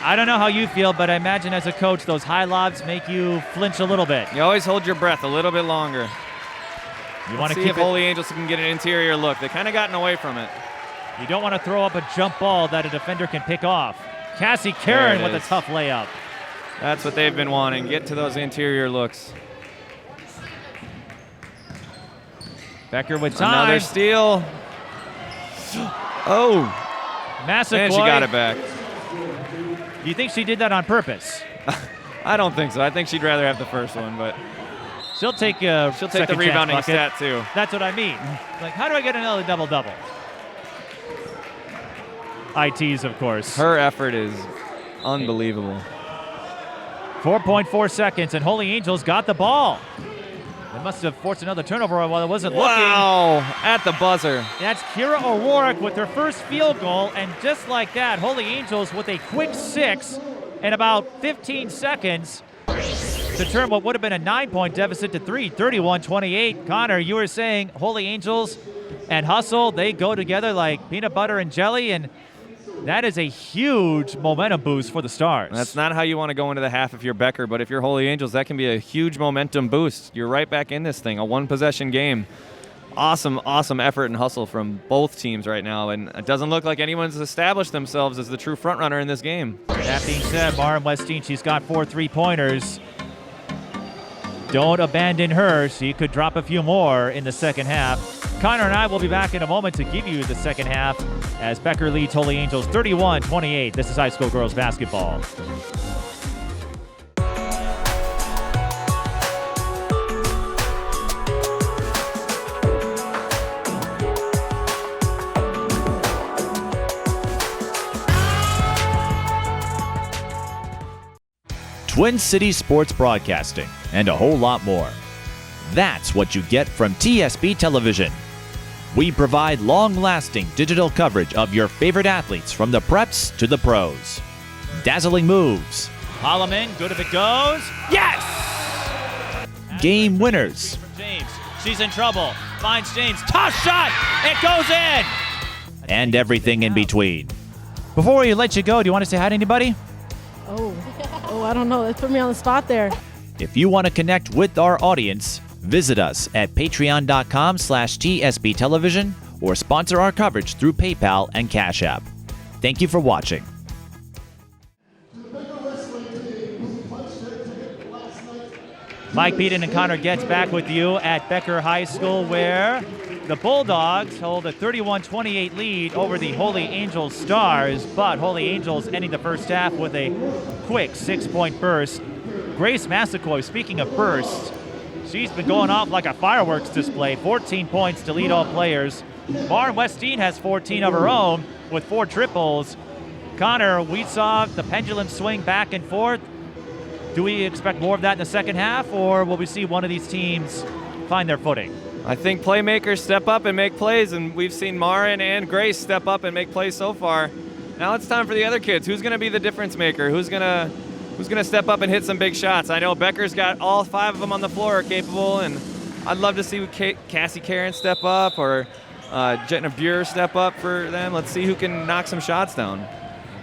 Speaker 1: I don't know how you feel, but I imagine as a coach, those high lobs make you flinch a little bit.
Speaker 2: You always hold your breath a little bit longer.
Speaker 1: You want to
Speaker 2: see
Speaker 1: keep
Speaker 2: if Holy Angels can get an interior look. They kind of gotten away from it.
Speaker 1: You don't want to throw up a jump ball that a defender can pick off. Kassie Caron with a tough layup.
Speaker 2: That's what they've been wanting. Get to those interior looks.
Speaker 1: Becker with time.
Speaker 2: Another steal. Oh.
Speaker 1: Massaquoi.
Speaker 2: And she got it back.
Speaker 1: Do you think she did that on purpose?
Speaker 2: I don't think so. I think she'd rather have the first one, but
Speaker 1: she'll take
Speaker 2: the rebounding stat too.
Speaker 1: That's what I mean. Like, how do I get another double-double? ITs, of course.
Speaker 2: Her effort is unbelievable.
Speaker 1: 4.4 seconds, and Holy Angels got the ball. They must have forced another turnover while it wasn't looking.
Speaker 2: Wow, at the buzzer.
Speaker 1: That's Kira O'Rourke with her first field goal, and just like that, Holy Angels with a quick 6 in about 15 seconds to turn what would have been a 9-point deficit to 3, 31-28. Connor, you were saying Holy Angels and hustle, they go together like peanut butter and jelly, and that is a huge momentum boost for the Stars.
Speaker 2: That's not how you want to go into the half if you're Becker, but if you're Holy Angels, that can be a huge momentum boost. You're right back in this thing, a one-possession game. Awesome, awesome effort and hustle from both teams right now, and it doesn't look like anyone's established themselves as the true front-runner in this game.
Speaker 1: That being said, Maren Westin, she's got 4 3-pointers. Don't abandon her. She could drop a few more in the second half. Connor and I will be back in a moment to give you the second half as Becker leads Holy Angels 31-28. This is high school girls basketball.
Speaker 4: Twin Cities Sports Broadcasting, and a whole lot more. That's what you get from TSB Television. We provide long-lasting digital coverage of your favorite athletes from the preps to the pros. Dazzling moves.
Speaker 1: Holloman, good if it goes. Yes!
Speaker 4: Game winners.
Speaker 1: From James. She's in trouble. Finds James. Tough shot! It goes in!
Speaker 4: And everything in between. Before we let you go, do you want to say hi to anybody?
Speaker 3: Oh, I don't know. That put me on the spot there.
Speaker 4: If you want to connect with our audience, visit us at patreon.com/TSB Television or sponsor our coverage through PayPal and Cash App. Thank you for watching.
Speaker 1: Mike Peden and Connor Goetz back with you at Becker High School, where the Bulldogs hold a 31-28 lead over the Holy Angels Stars, but Holy Angels ending the first half with a quick 6-point burst. Grace Massaquoi, speaking of bursts, she's been going off like a fireworks display. 14 points to lead all players. Maren Westin has 14 of her own with 4 triples. Connor, we saw the pendulum swing back and forth. Do we expect more of that in the second half, or will we see one of these teams find their footing?
Speaker 2: I think playmakers step up and make plays, and we've seen Maren and Grace step up and make plays so far. Now it's time for the other kids. Who's going to be the difference maker? Who's going to step up and hit some big shots? I know Becker's got all 5 of them on the floor are capable, and I'd love to see Kassie Caron step up or Jenna Buer step up for them. Let's see who can knock some shots down.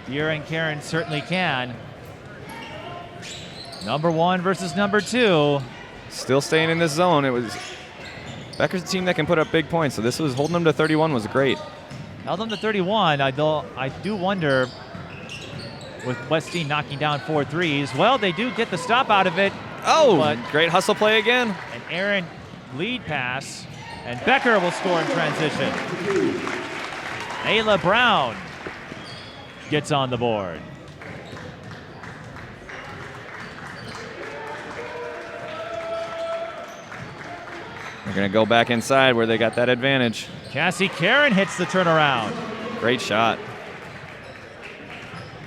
Speaker 1: Buer and Caron certainly can. Number 1 versus number 2.
Speaker 2: Still staying in this zone. It was Becker's a team that can put up big points, so this was holding them to 31 was great.
Speaker 1: Held them to 31. I do wonder, with Westin knocking down 4 threes, well, they do get the stop out of it.
Speaker 2: Oh,
Speaker 1: but
Speaker 2: great hustle play again.
Speaker 1: An Aaron lead pass, and Becker will score in transition. Ayla Brown gets on the board.
Speaker 2: They're going to go back inside where they got that advantage.
Speaker 1: Kassie Caron hits the turnaround.
Speaker 2: Great shot.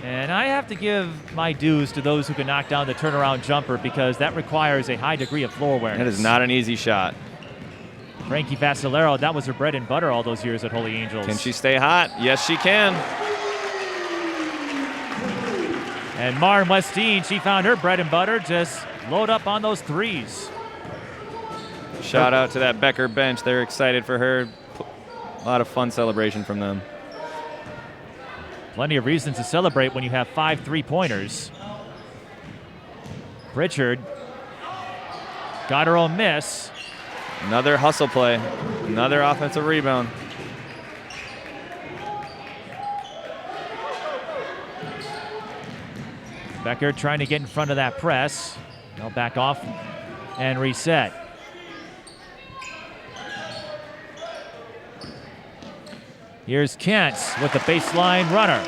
Speaker 1: And I have to give my dues to those who can knock down the turnaround jumper because that requires a high degree of floor awareness.
Speaker 2: That is not an easy shot.
Speaker 1: Frankie Vassalero, that was her bread and butter all those years at Holy Angels.
Speaker 2: Can she stay hot? Yes, she can.
Speaker 1: And Maren Westin, she found her bread and butter. Just load up on those threes.
Speaker 2: Shout out to that Becker bench. They're excited for her. A lot of fun celebration from them.
Speaker 1: Plenty of reasons to celebrate when you have 5 3-pointers. Pritchard got her own miss.
Speaker 2: Another hustle play. Another offensive rebound.
Speaker 1: Becker trying to get in front of that press. They'll back off and reset. Here's Kent with the baseline runner.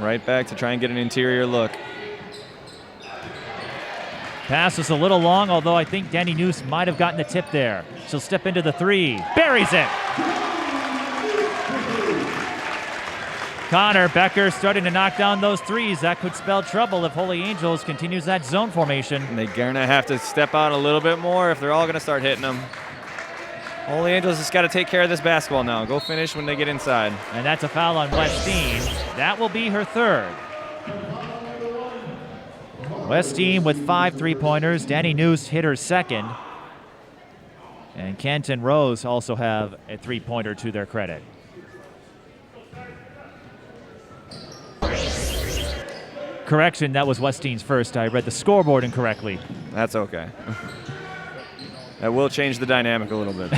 Speaker 2: Right back to try and get an interior look.
Speaker 1: Pass was a little long, although I think Dani Nuest might have gotten the tip there. She'll step into the 3. Buries it. Connor Becker starting to knock down those threes. That could spell trouble if Holy Angels continues that zone formation.
Speaker 2: And they're going to have to step out a little bit more if they're all going to start hitting them. Holy Angels just got to take care of this basketball now. Go finish when they get inside.
Speaker 1: And that's a foul on Westin. That will be her 3rd. Westin with 5 3-pointers. Dani Nuest hit her 2nd. And Kent and Rose also have a 3-pointer to their credit. Correction, that was Westin's first. I read the scoreboard incorrectly.
Speaker 2: That's okay. That will change the dynamic a little bit, though.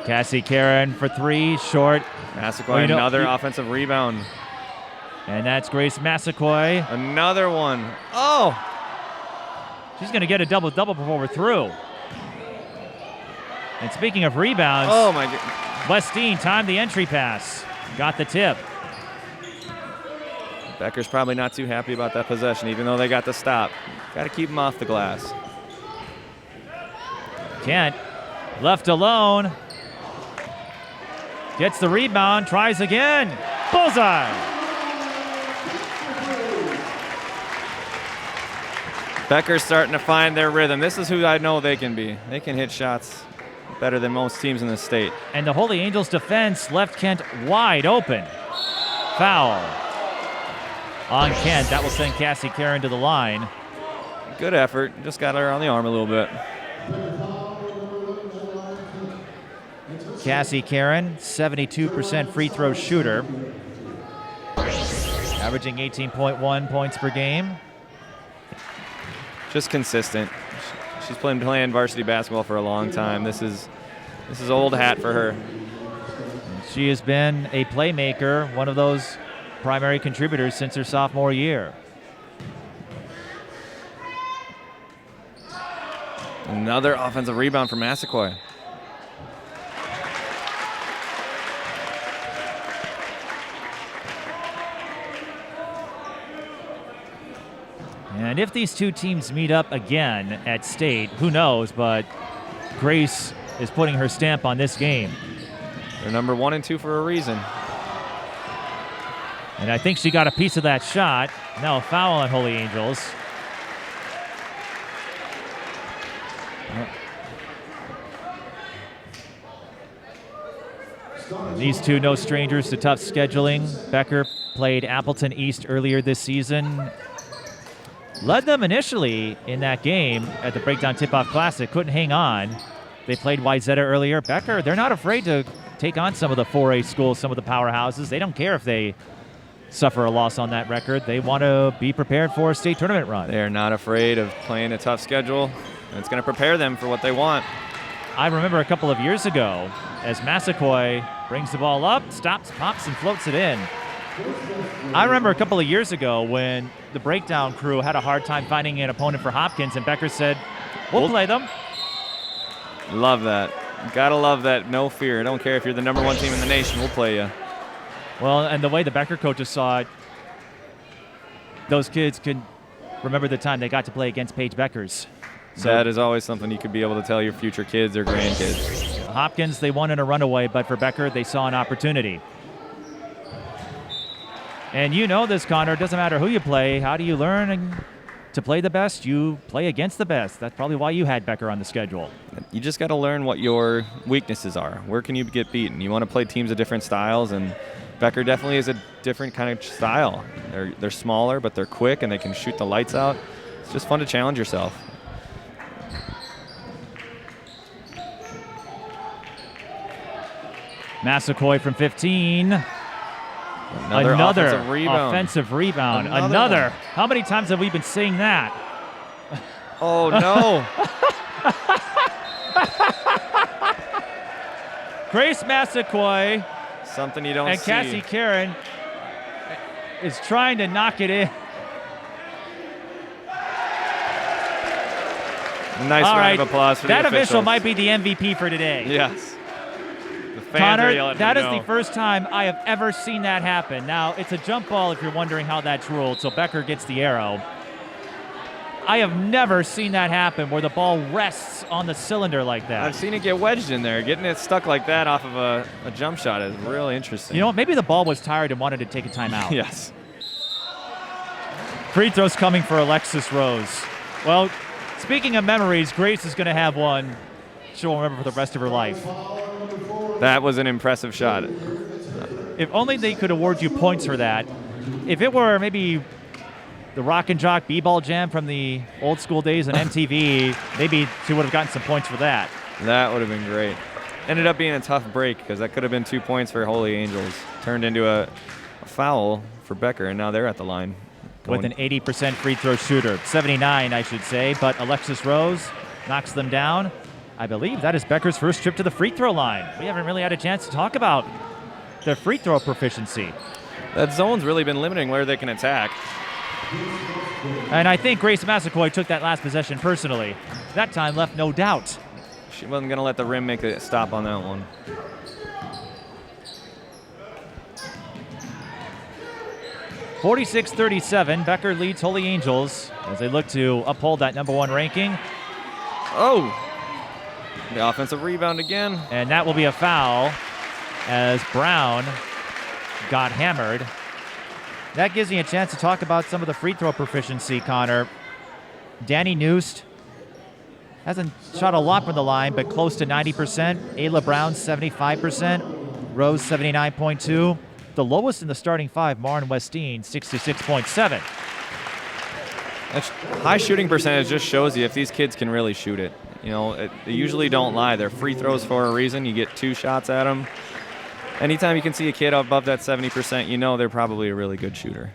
Speaker 1: Kassie Caron for 3, short.
Speaker 2: Massaquoi, another offensive rebound.
Speaker 1: And that's Grace Massaquoi.
Speaker 2: Another one. Oh!
Speaker 1: She's going to get a double-double before we're through. And speaking of rebounds,
Speaker 2: oh my God.
Speaker 1: Westin timed the entry pass. Got the tip.
Speaker 2: Becker's probably not too happy about that possession, even though they got the stop. Got to keep him off the glass.
Speaker 1: Kent left alone. Gets the rebound, tries again. Bullseye!
Speaker 2: Becker's starting to find their rhythm. This is who I know they can be. They can hit shots better than most teams in the state.
Speaker 1: And the Holy Angels defense left Kent wide open. Foul on Kent. That will send Kassie Caron to the line.
Speaker 2: Good effort. Just got her on the arm a little bit.
Speaker 1: Kassie Caron, 72% free throw shooter. Averaging 18.1 points per game.
Speaker 2: Just consistent. She's playing varsity basketball for a long time. This is old hat for her.
Speaker 1: She has been a playmaker, one of those primary contributors since her sophomore year.
Speaker 2: Another offensive rebound for Massaquoi.
Speaker 1: And if these two teams meet up again at state, who knows, but Grace is putting her stamp on this game.
Speaker 2: They're number 1 and 2 for a reason.
Speaker 1: And I think she got a piece of that shot. Now a foul on Holy Angels. These two no strangers to tough scheduling. Becker played Appleton East earlier this season. Led them initially in that game at the Breakdown Tip-Off Classic. Couldn't hang on. They played Wayzata earlier. Becker, they're not afraid to take on some of the 4A schools, some of the powerhouses. They don't care if they suffer a loss on that record. They want to be prepared for a state tournament run.
Speaker 2: They're not afraid of playing a tough schedule. And it's going to prepare them for what they want.
Speaker 1: I remember a couple of years ago as Massaquoi brings the ball up, stops, pops, and floats it in. I remember a couple of years ago when the Breakdown crew had a hard time finding an opponent for Hopkins, and Becker said, we'll play them.
Speaker 2: Love that. Gotta love that. No fear. I don't care if you're the number 1 team in the nation. We'll play you.
Speaker 1: Well, and the way the Becker coaches saw it, those kids could remember the time they got to play against Paige Beckers.
Speaker 2: So that is always something you could be able to tell your future kids or grandkids.
Speaker 1: Hopkins, they won in a runaway, but for Becker, they saw an opportunity. And you know this, Connor. It doesn't matter who you play. How do you learn to play the best? You play against the best. That's probably why you had Becker on the schedule.
Speaker 2: You just got to learn what your weaknesses are. Where can you get beaten? You want to play teams of different styles, and Becker definitely is a different kind of style. They're smaller, but they're quick, and they can shoot the lights out. It's just fun to challenge yourself.
Speaker 1: Massaquoi from 15.
Speaker 2: Another offensive rebound.
Speaker 1: Offensive rebound. Another. How many times have we been seeing that?
Speaker 2: Oh, no.
Speaker 1: Grace Massaquoi
Speaker 2: Something you don't
Speaker 1: and
Speaker 2: see.
Speaker 1: Kassie Caron is trying to knock it in.
Speaker 2: Nice round of applause for
Speaker 1: that
Speaker 2: the
Speaker 1: official
Speaker 2: officials.
Speaker 1: might be the MVP for today.
Speaker 2: Yes. The fans
Speaker 1: Connor,
Speaker 2: are yelling,
Speaker 1: that is
Speaker 2: no.
Speaker 1: the first time I have ever seen that happen. Now, it's a jump ball if you're wondering how that's ruled, so Becker gets the arrow. I have never seen that happen where the ball rests on the cylinder like that.
Speaker 2: I've seen it get wedged in there. Getting it stuck like that off of a jump shot is really interesting.
Speaker 1: You know what? Maybe the ball was tired and wanted to take a timeout.
Speaker 2: Yes.
Speaker 1: Free throws coming for Alexis Rose. Well, speaking of memories, Grace is going to have one she'll remember for the rest of her life.
Speaker 2: That was an impressive shot.
Speaker 1: If only they could award you points for that. If it were maybe the Rock and Jock B-Ball Jam from the old school days on MTV, maybe she would have gotten some points for that.
Speaker 2: That would have been great. Ended up being a tough break because that could have been 2 points for Holy Angels. Turned into a foul for Becker, and now they're at the line.
Speaker 1: With an 80% free throw shooter. 79, I should say, but Alexis Rose knocks them down. I believe that is Becker's first trip to the free throw line. We haven't really had a chance to talk about their free throw proficiency.
Speaker 2: That zone's really been limiting where they can attack.
Speaker 1: And I think Grace Massaquoi took that last possession personally. That time left no doubt.
Speaker 2: She wasn't going to let the rim make a stop on that one.
Speaker 1: (46-37), Becker leads Holy Angels as they look to uphold that #1 ranking.
Speaker 2: Oh! The offensive rebound again.
Speaker 1: And that will be a foul as Brown got hammered. That gives me a chance to talk about some of the free throw proficiency, Connor. Dani Nuest hasn't shot a lot from the line, but close to 90%. Ayla Brown, 75%. Rose, 79.2. The lowest in the starting five, Maren Westin, 66.7.
Speaker 2: That high shooting percentage just shows you if these kids can really shoot it. You know, they usually don't lie. They're free throws for a reason. You get 2 shots at them. Anytime you can see a kid above that 70%, you know they're probably a really good shooter.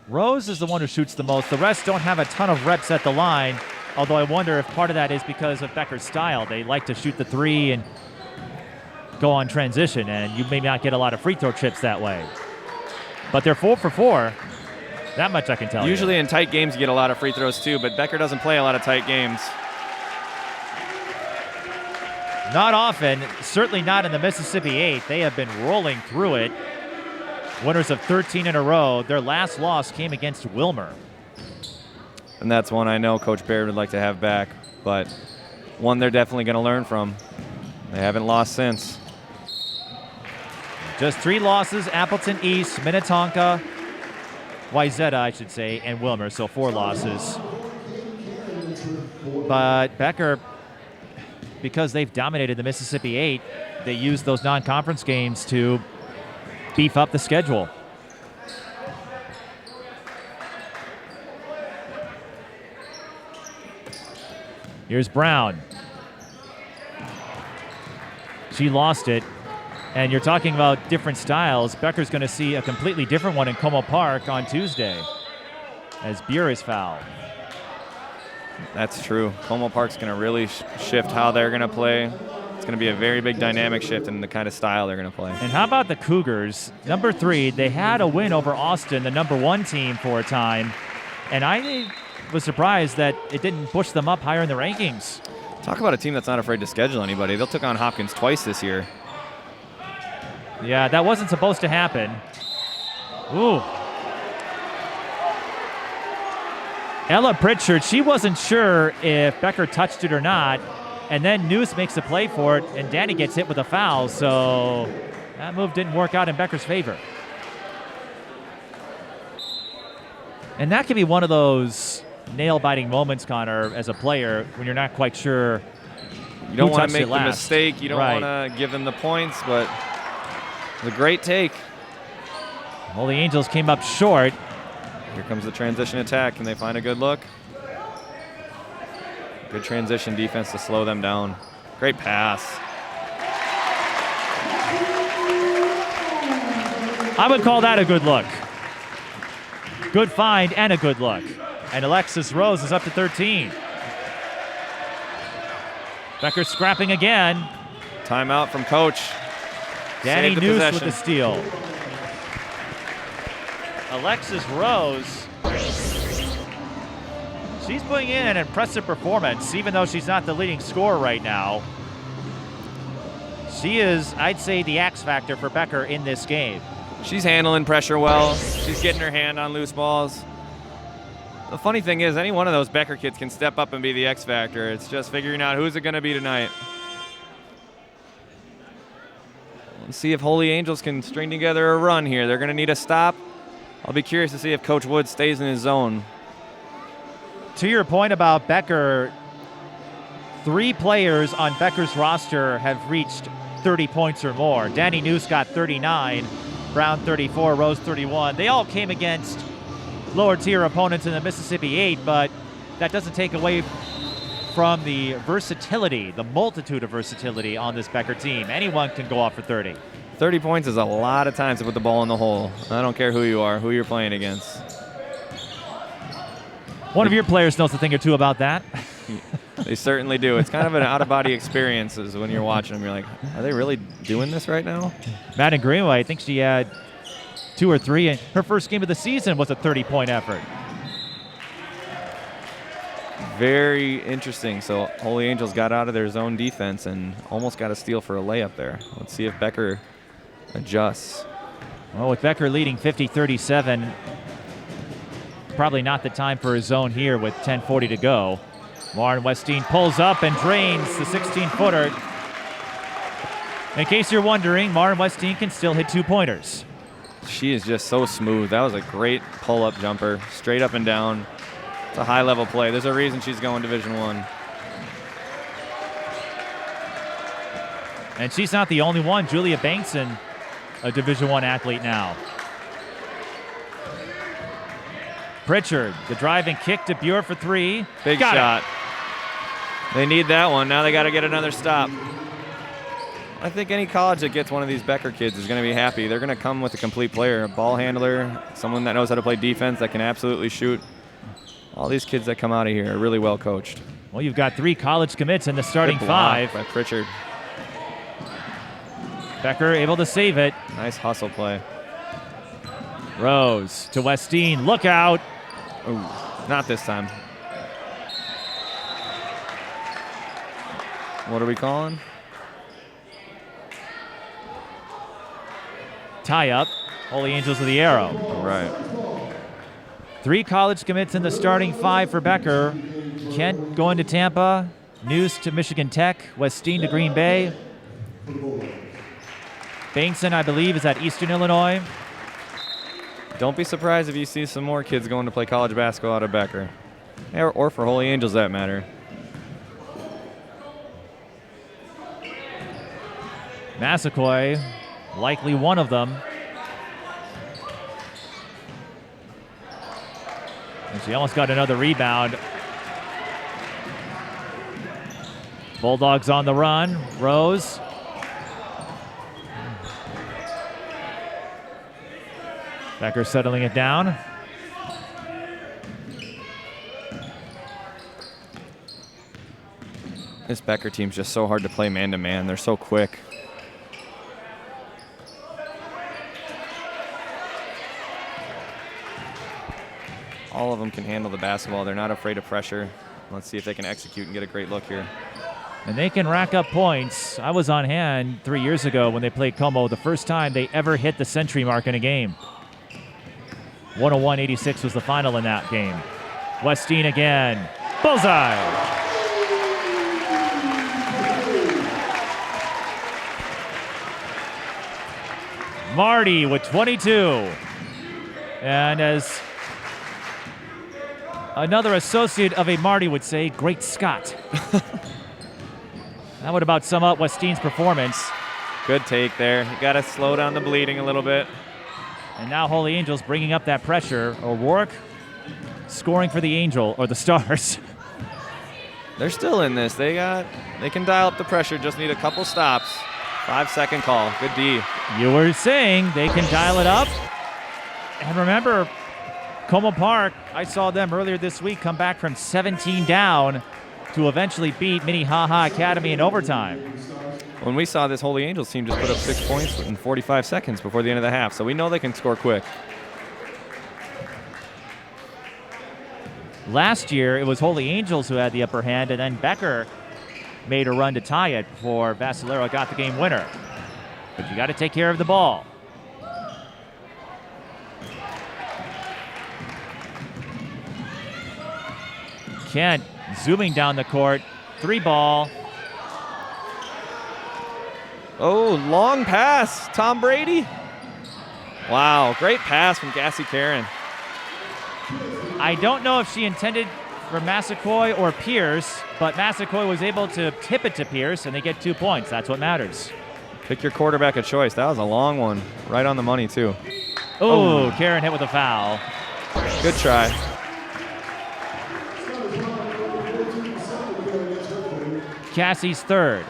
Speaker 1: Rose is the one who shoots the most. The rest don't have a ton of reps at the line, although I wonder if part of that is because of Becker's style. They like to shoot the three and go on transition, and you may not get a lot of free throw trips that way. But they're 4 for 4. That much I can tell you.
Speaker 2: Usually in tight games you get a lot of free throws too, but Becker doesn't play a lot of tight games.
Speaker 1: Not often, certainly not in the Mississippi 8. They have been rolling through it. Winners of 13 in a row. Their last loss came against Wilmer.
Speaker 2: And that's one I know Coach Baird would like to have back, but one they're definitely going to learn from. They haven't lost since.
Speaker 1: Just 3 losses, Appleton East, Minnetonka, Wayzata, I should say, and Wilmer, so 4 losses. But Becker, because they've dominated the Mississippi 8, they used those non-conference games to beef up the schedule. Here's Brown. She lost it. And you're talking about different styles. Becker's going to see a completely different one in Como Park on Tuesday as Buer is fouled.
Speaker 2: That's true. Como Park's going to really shift how they're going to play. It's going to be a very big dynamic shift in the kind of style they're going to play.
Speaker 1: And how about the Cougars? Number 3, they had a win over Austin, the #1 team for a time. And I was surprised that it didn't push them up higher in the rankings.
Speaker 2: Talk about a team that's not afraid to schedule anybody. They'll took on Hopkins twice this year.
Speaker 1: Yeah, that wasn't supposed to happen. Ooh. Ella Pritchard, she wasn't sure if Becker touched it or not, and then Nuest makes a play for it, and Dani gets hit with a foul, so that move didn't work out in Becker's favor. And that can be one of those nail-biting moments, Connor, as a player, when you're not quite sure.
Speaker 2: You don't want to make the mistake. You don't want to give them the points, but it's a great take.
Speaker 1: Well, the Angels came up short.
Speaker 2: Here comes the transition attack. Can they find a good look? Good transition defense to slow them down. Great pass.
Speaker 1: I would call that a good look. Good find and a good look. And Alexis Rose is up to 13. Becker scrapping again.
Speaker 2: Timeout from coach.
Speaker 1: Dani Nuest with the steal. Alexis Rose, she's putting in an impressive performance, even though she's not the leading scorer right now. She is, I'd say, the X factor for Becker in this game.
Speaker 2: She's handling pressure well. She's getting her hand on loose balls. The funny thing is, any one of those Becker kids can step up and be the X factor. It's just figuring out who's it going to be tonight. Let's see if Holy Angels can string together a run here. They're going to need a stop. I'll be curious to see if Coach Wood stays in his zone.
Speaker 1: To your point about Becker, 3 players on Becker's roster have reached 30 points or more. Dani Nuest got 39, Brown 34, Rose 31. They all came against lower tier opponents in the Mississippi 8, but that doesn't take away from the versatility, the multitude of versatility on this Becker team. Anyone can go off for 30.
Speaker 2: 30 points is a lot of times to put the ball in the hole. I don't care who you are, who you're playing against.
Speaker 1: One of your players knows a thing or two about that.
Speaker 2: They certainly do. It's kind of an out-of-body experience when you're watching them. You're like, are they really doing this right now?
Speaker 1: Maren Greenway, I think she had 2 or 3, and her first game of the season was a 30-point effort.
Speaker 2: Very interesting. So Holy Angels got out of their zone defense and almost got a steal for a layup there. Let's see if Becker adjusts.
Speaker 1: Well, with Becker leading 50-37, probably not the time for a zone here with 10:40 to go. Maren Westin pulls up and drains the 16-footer. In case you're wondering, Maren Westin can still hit 2-pointers.
Speaker 2: She is just so smooth. That was a great pull-up jumper, straight up and down. It's a high-level play. There's a reason she's going Division I.
Speaker 1: And she's not the only one. Julia Bankson, a Division I athlete now. Pritchard, the drive and kick to Buer for 3.
Speaker 2: Big
Speaker 1: Got
Speaker 2: shot.
Speaker 1: it.
Speaker 2: They need that one. Now they got to get another stop. I think any college that gets one of these Becker kids is going to be happy. They're going to come with a complete player, a ball handler, someone that knows how to play defense, that can absolutely shoot. All these kids that come out of here are really well coached.
Speaker 1: Well, you've got 3 college commits in the starting
Speaker 2: Good block
Speaker 1: 5.
Speaker 2: by Pritchard.
Speaker 1: Becker able to save it.
Speaker 2: Nice hustle play.
Speaker 1: Rose to Westin. Look out.
Speaker 2: Ooh, not this time. What are we calling?
Speaker 1: Tie up. Holy Angels with the arrow.
Speaker 2: All right.
Speaker 1: 3 college commits in the starting 5 for Becker. Kent going to Tampa. Nuest to Michigan Tech. Westin to Green Bay. Bankson, I believe, is at Eastern Illinois.
Speaker 2: Don't be surprised if you see some more kids going to play college basketball out of Becker. Or for Holy Angels, that matter.
Speaker 1: Massaquoi, likely one of them. And she almost got another rebound. Bulldogs on the run. Rose. Becker settling it down.
Speaker 2: This Becker team's just so hard to play man-to-man. They're so quick. of them can handle the basketball. They're not afraid of pressure. Let's see if they can execute and get a great look here.
Speaker 1: And they can rack up points. I was on hand 3 years ago when they played Como, the first time they ever hit the century mark in a game. 101-86 was the final in that game. Westin again. Bullseye! Marty with 22. And as another associate of a Marty would say, great Scott. That would about sum up Westin's performance.
Speaker 2: Good take there. You got to slow down the bleeding a little bit.
Speaker 1: And now Holy Angels bringing up that pressure. O'Rourke scoring for the Angel, or the Stars.
Speaker 2: They're still in this. They can dial up the pressure, just need a couple stops. 5-second call. Good D.
Speaker 1: You were saying they can dial it up. And remember, Como Park, I saw them earlier this week come back from 17 down to eventually beat Minnehaha Academy in overtime.
Speaker 2: When we saw this Holy Angels team just put up 6 points in 45 seconds before the end of the half, so we know they can score quick.
Speaker 1: Last year, it was Holy Angels who had the upper hand, and then Becker made a run to tie it before Vassalero got the game winner. But you got to take care of the ball. Kent zooming down the court. 3-ball.
Speaker 2: Oh, long pass. Tom Brady. Wow, great pass from Kassie Caron.
Speaker 1: I don't know if she intended for Massaquoi or Pierce, but Massaquoi was able to tip it to Pierce, and they get 2 points. That's what matters.
Speaker 2: Pick your quarterback of choice. That was a long one. Right on the money, too.
Speaker 1: Oh, Caron hit with a foul.
Speaker 2: Good try.
Speaker 1: Cassie's third.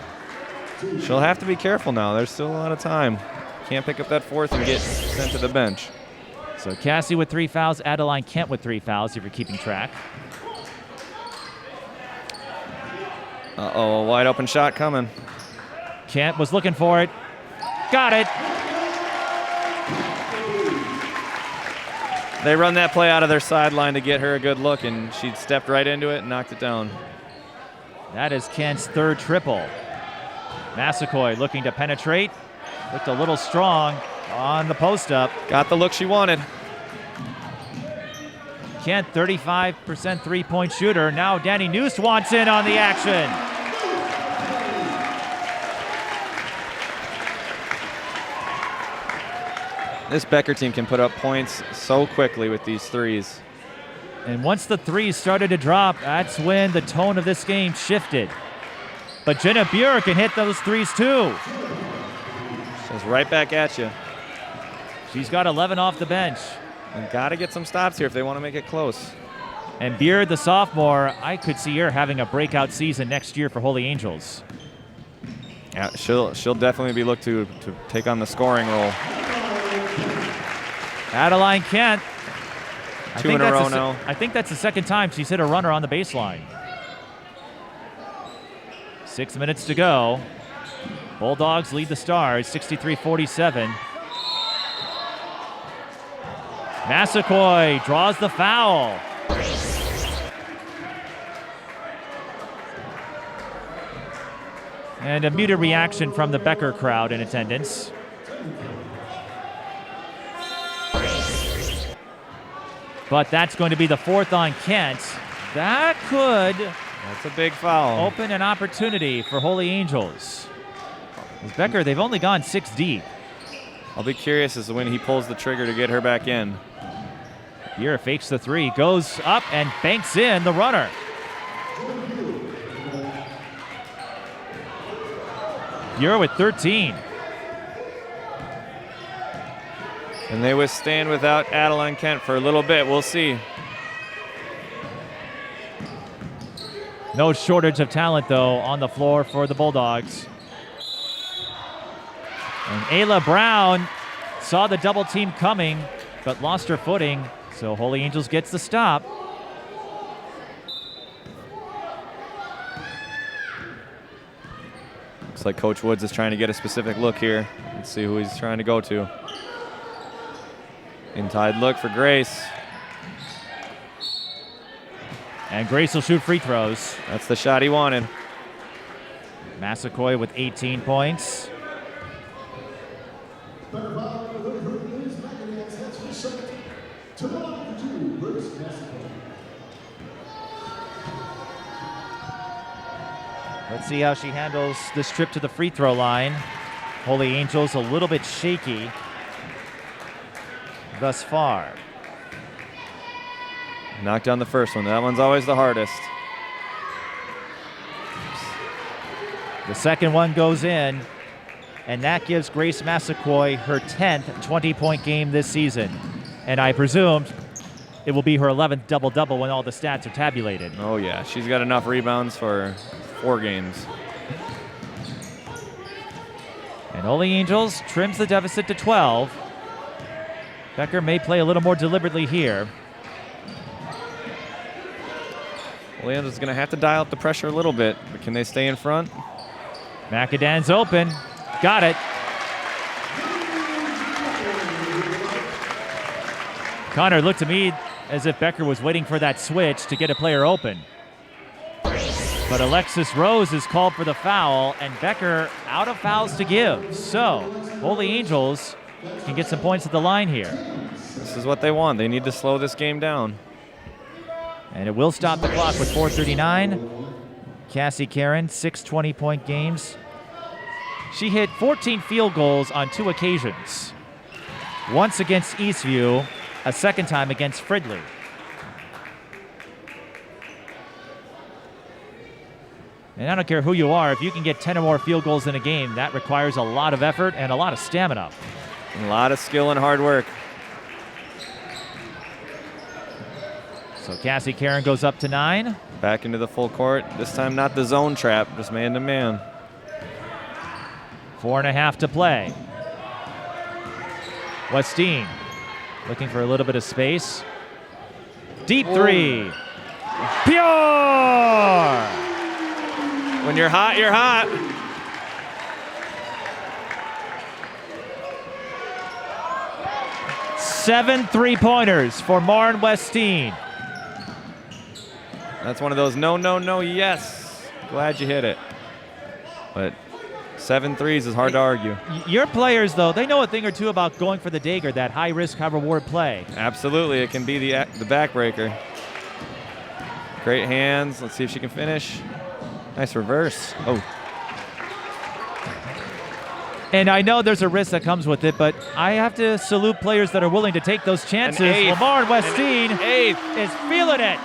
Speaker 2: She'll have to be careful now. There's still a lot of time. Can't pick up that fourth and get sent to the bench.
Speaker 1: So Kassie with 3 fouls, Adeline Kent with 3 fouls, if you're keeping track.
Speaker 2: Uh-oh, a wide open shot coming.
Speaker 1: Kent was looking for it. Got it.
Speaker 2: They run that play out of their sideline to get her a good look, and she stepped right into it and knocked it down.
Speaker 1: That is Kent's third triple. Massaquoi looking to penetrate. Looked a little strong on the post-up.
Speaker 2: Got the look she wanted.
Speaker 1: Kent, 35% three-point shooter. Now Dani Nuest wants in on the action.
Speaker 2: This Becker team can put up points so quickly with these threes.
Speaker 1: And once the threes started to drop, that's when the tone of this game shifted. But Jenna Buer can hit those threes too.
Speaker 2: She's right back at you.
Speaker 1: She's got 11 off the bench.
Speaker 2: And got to get some stops here if they want to make it close.
Speaker 1: And Buer, the sophomore, I could see her having a breakout season next year for Holy Angels.
Speaker 2: Yeah, she'll definitely be looked to take on the scoring role.
Speaker 1: Adeline Kent.
Speaker 2: Two in a row now.
Speaker 1: I think that's the second time she's hit a runner on the baseline. 6 minutes to go. Bulldogs lead the Stars, 63-47. Massaquoi draws the foul. And a muted reaction from the Becker crowd in attendance. But that's going to be the fourth on Kent. That could
Speaker 2: That's a big foul.
Speaker 1: open an opportunity for Holy Angels. With Becker, they've only gone 6 deep.
Speaker 2: I'll be curious as to when he pulls the trigger to get her back in.
Speaker 1: Buer fakes the three, goes up and banks in the runner. Buer with 13.
Speaker 2: And they withstand without Adeline Kent for a little bit. We'll see.
Speaker 1: No shortage of talent, though, on the floor for the Bulldogs. And Ayla Brown saw the double team coming, but lost her footing, so Holy Angels gets the stop.
Speaker 2: Looks like Coach Woods is trying to get a specific look here. Let's see who he's trying to go to. Inside look for Grace.
Speaker 1: And Grace will shoot free throws.
Speaker 2: That's the shot he wanted.
Speaker 1: Massaquoi with 18 points. Let's see how she handles this trip to the free throw line. Holy Angels a little bit shaky thus far.
Speaker 2: Knocked down the first one. That one's always the hardest.
Speaker 1: The second one goes in, and that gives Grace Massaquoi her 10th 20-point game this season. And I presume it will be her 11th double-double when all the stats are tabulated.
Speaker 2: Oh, yeah. She's got enough rebounds for 4 games.
Speaker 1: And Holy Angels trims the deficit to 12. Becker may play a little more deliberately here.
Speaker 2: Holy Angels is going to have to dial up the pressure a little bit, but can they stay in front?
Speaker 1: McAdam's open. Got it. Connor looked to me as if Becker was waiting for that switch to get a player open. But Alexis Rose is called for the foul, and Becker out of fouls to give. So, Holy Angels can get some points at the line here.
Speaker 2: This is what they want. They need to slow this game down.
Speaker 1: And it will stop the clock with 4:39. Kassie Caron, 6 20-point games. She hit 14 field goals on 2 occasions. Once against Eastview, a second time against Fridley. And I don't care who you are, if you can get 10 or more field goals in a game, that requires a lot of effort and a lot of stamina.
Speaker 2: A lot of skill and hard work.
Speaker 1: So Kassie Caron goes up to 9.
Speaker 2: Back into the full court. This time not the zone trap, just man-to-man.
Speaker 1: 4.5 to play. Westin looking for a little bit of space. Deep 3. Pure!
Speaker 2: When you're hot, you're hot.
Speaker 1: Seven 3-pointers for Maren Westin.
Speaker 2: That's one of those no, no, no, yes. Glad you hit it. But 7 threes is hard to argue.
Speaker 1: Your players, though, they know a thing or two about going for the dagger, that high-risk, high-reward play.
Speaker 2: Absolutely, it can be the backbreaker. Great hands. Let's see if she can finish. Nice reverse. Oh.
Speaker 1: And I know there's a risk that comes with it, but I have to salute players that are willing to take those chances. Maren Westin is feeling it.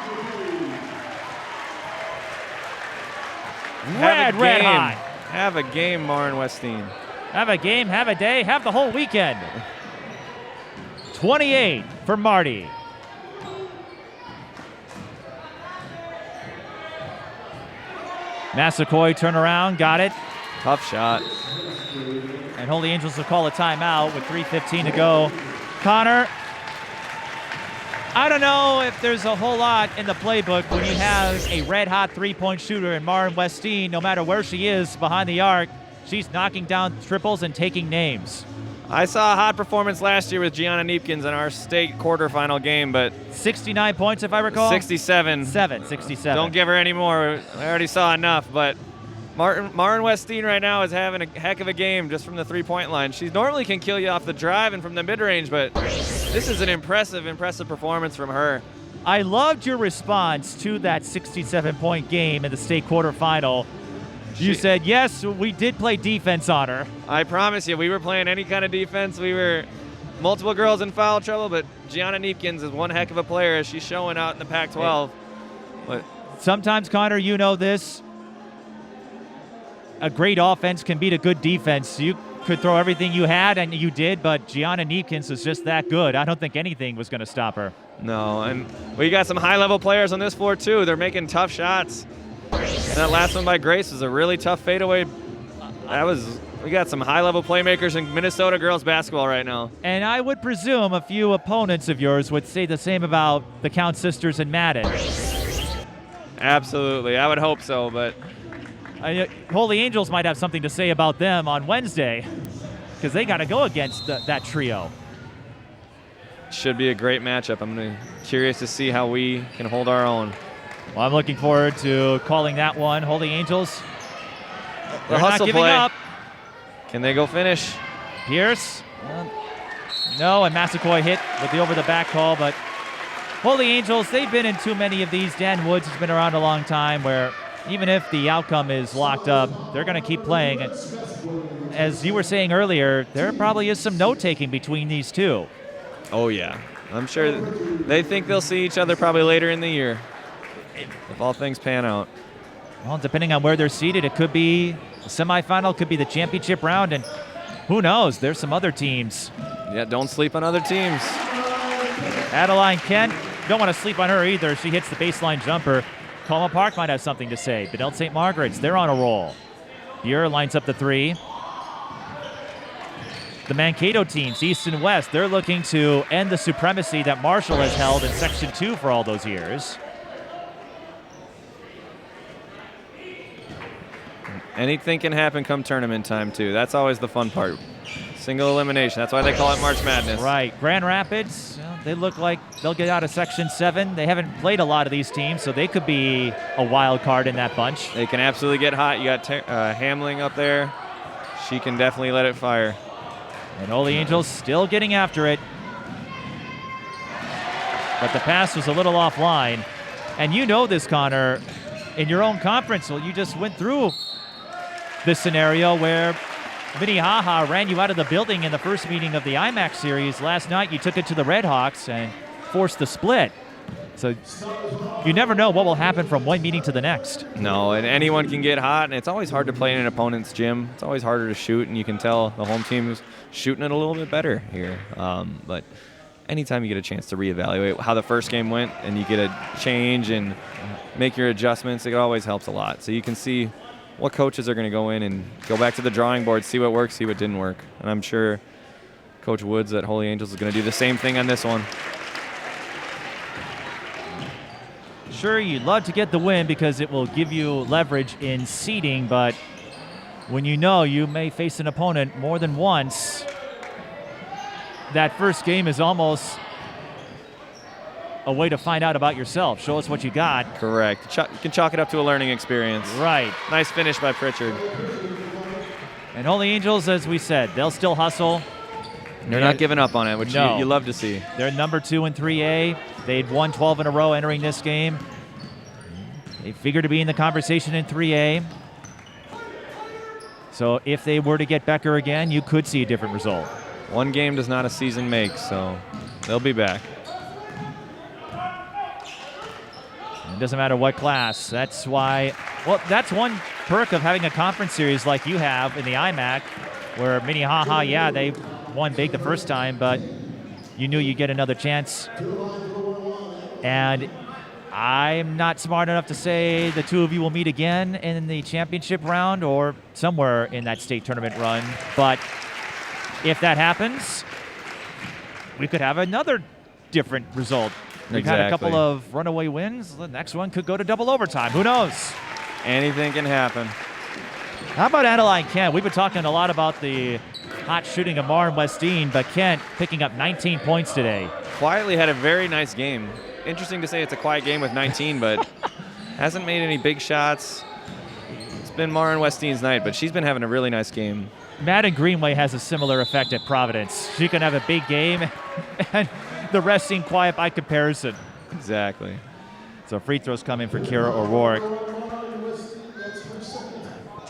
Speaker 1: Red hot.
Speaker 2: Have a game, Maren Westin.
Speaker 1: Have a game, have a day, have the whole weekend. 28 for Marty. Massaquoi turnaround, got it.
Speaker 2: Tough shot.
Speaker 1: And Holy Angels will call a timeout with 3:15 to go. Connor, I don't know if there's a whole lot in the playbook when you have a red-hot three-point shooter in Maren Westin. No matter where she is behind the arc, she's knocking down triples and taking names.
Speaker 2: I saw a hot performance last year with Gianna Neepkins in our state quarterfinal game, but
Speaker 1: 69 points, if I recall?
Speaker 2: 67.
Speaker 1: 67.
Speaker 2: Don't give her any more. I already saw enough, but Maren Westin right now is having a heck of a game just from the three-point line. She normally can kill you off the drive and from the mid-range, but this is an impressive performance from her.
Speaker 1: I loved your response to that 67-point game in the state quarterfinal. You said, yes, we did play defense on her.
Speaker 2: I promise you, we were playing any kind of defense. We were multiple girls in foul trouble, but Gianna Neepkins is one heck of a player as she's showing out in the Pac-12. But
Speaker 1: sometimes, Connor, you know this. A great offense can beat a good defense. You could throw everything you had, and you did, but Gianna Neepkins is just that good. I don't think anything was going to stop her.
Speaker 2: No, and we got some high-level players on this floor, too. They're making tough shots. And that last one by Grace was a really tough fadeaway. We got some high-level playmakers in Minnesota girls basketball right now.
Speaker 1: And I would presume a few opponents of yours would say the same about the Count sisters and Madden.
Speaker 2: Absolutely. I would hope so, but
Speaker 1: Holy Angels might have something to say about them on Wednesday because they got to go against that trio.
Speaker 2: Should be a great matchup. I'm curious to see how we can hold our own.
Speaker 1: Well, I'm looking forward to calling that one. Holy Angels
Speaker 2: The hustle
Speaker 1: not giving
Speaker 2: play.
Speaker 1: up.
Speaker 2: Can they go finish?
Speaker 1: Pierce. No, and Massaquoi hit with the over-the-back call, but Holy Angels, they've been in too many of these. Dan Woods has been around a long time where even if the outcome is locked up, they're going to keep playing. And as you were saying earlier, there probably is some note-taking between these two.
Speaker 2: Oh, yeah. I'm sure they think they'll see each other probably later in the year if all things pan out.
Speaker 1: Well, depending on where they're seated, it could be the semifinal, could be the championship round, and who knows? There's some other teams.
Speaker 2: Yeah, don't sleep on other teams.
Speaker 1: Adeline Kent, don't want to sleep on her either. She hits the baseline jumper. Colma Park might have something to say. Bedell St. Margaret's, they're on a roll. Buer lines up the three. The Mankato teams, East and West, they're looking to end the supremacy that Marshall has held in Section 2 for all those years.
Speaker 2: Anything can happen come tournament time, too. That's always the fun part. Single elimination. That's why they call it March Madness.
Speaker 1: Right. Grand Rapids, they look like they'll get out of Section 7. They haven't played a lot of these teams, so they could be a wild card in that bunch.
Speaker 2: They can absolutely get hot. You got Hamling up there. She can definitely let it fire.
Speaker 1: And Holy Angels still getting after it. But the pass was a little offline. And you know this, Connor, in your own conference. Well, you just went through this scenario where Minnehaha ran you out of the building in the first meeting of the IMAC series. Last night, you took it to the Redhawks and forced the split. So you never know what will happen from one meeting to the next.
Speaker 2: No, and anyone can get hot, and it's always hard to play in an opponent's gym. It's always harder to shoot, and you can tell the home team is shooting it a little bit better here. But anytime you get a chance to reevaluate how the first game went and you get a change and make your adjustments, it always helps a lot. So you can see what coaches are going to go in and go back to the drawing board, see what worked, see what didn't work. And I'm sure Coach Woods at Holy Angels is going to do the same thing on this one.
Speaker 1: Sure, you'd love to get the win because it will give you leverage in seeding, but when you know you may face an opponent more than once, that first game is almost a way to find out about yourself. Show us what you got.
Speaker 2: Correct. You can chalk it up to a learning experience.
Speaker 1: Right.
Speaker 2: Nice finish by Pritchard.
Speaker 1: And Holy Angels, as we said, they'll still hustle.
Speaker 2: They're not giving up on it, which
Speaker 1: No.
Speaker 2: you love to see.
Speaker 1: They're number 2 in 3A. They'd won 12 in a row entering this game. They figure to be in the conversation in 3A. So if they were to get Becker again, you could see a different result.
Speaker 2: One game does not a season make, so they'll be back.
Speaker 1: It doesn't matter what class. That's why, well, that's one perk of having a conference series like you have in the IMAC, where Minnehaha, yeah, they won big the first time, but you knew you'd get another chance. And I'm not smart enough to say the two of you will meet again in the championship round or somewhere in that state tournament run. But if that happens, we could have another different result. We've had a couple of runaway wins. The next one could go to double overtime. Who knows?
Speaker 2: Anything can happen.
Speaker 1: How about Adeline Kent? We've been talking a lot about the hot shooting of Maren Westin, but Kent picking up 19 points today.
Speaker 2: Quietly had a very nice game. Interesting to say it's a quiet game with 19, but hasn't made any big shots. It's been Maren Westin's night, but she's been having a really nice game.
Speaker 1: Madden Greenway has a similar effect at Providence. She can have a big game, and the rest seem quiet by comparison.
Speaker 2: Exactly.
Speaker 1: So free throws come in for Kira O'Rourke.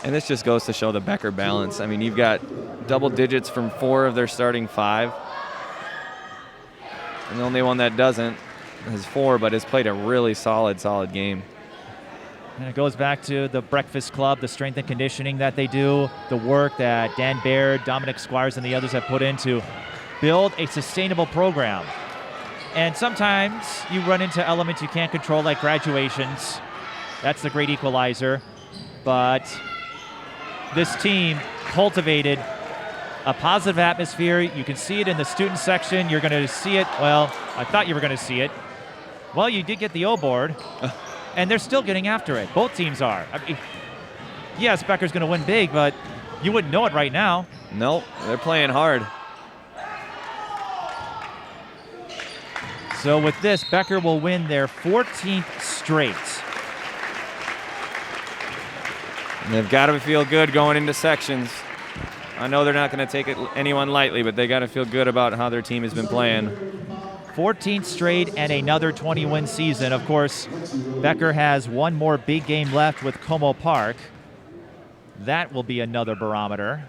Speaker 2: And this just goes to show the Becker balance. I mean, you've got double digits from 4 of their starting 5. And the only one that doesn't is 4, but has played a really solid game.
Speaker 1: And it goes back to the Breakfast Club, the strength and conditioning that they do, the work that Dan Baird, Dominic Squires, and the others have put in to build a sustainable program. And sometimes you run into elements you can't control, like graduations. That's the great equalizer. But this team cultivated a positive atmosphere. You can see it in the student section. You're going to see it. Well, I thought you were going to see it. Well, you did get the O board, and they're still getting after it. Both teams are. I mean, yes, Becker's going to win big, but you wouldn't know it right now.
Speaker 2: Nope, they're playing hard.
Speaker 1: So with this, Becker will win their 14th straight.
Speaker 2: And they've got to feel good going into sections. I know they're not going to take anyone lightly, but they got to feel good about how their team has been playing.
Speaker 1: 14th straight and another 20-win season. Of course, Becker has one more big game left with Como Park. That will be another barometer.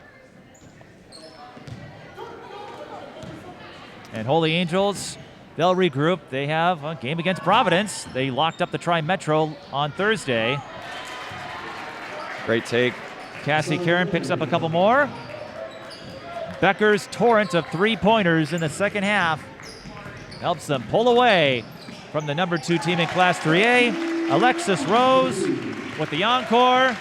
Speaker 1: And Holy Angels, they'll regroup. They have a game against Providence. They locked up the Tri-Metro on Thursday.
Speaker 2: Great take.
Speaker 1: Kassie Caron picks up a couple more. Becker's torrent of three-pointers in the second half helps them pull away from the number 2 team in Class AAA. Alexis Rose with the encore.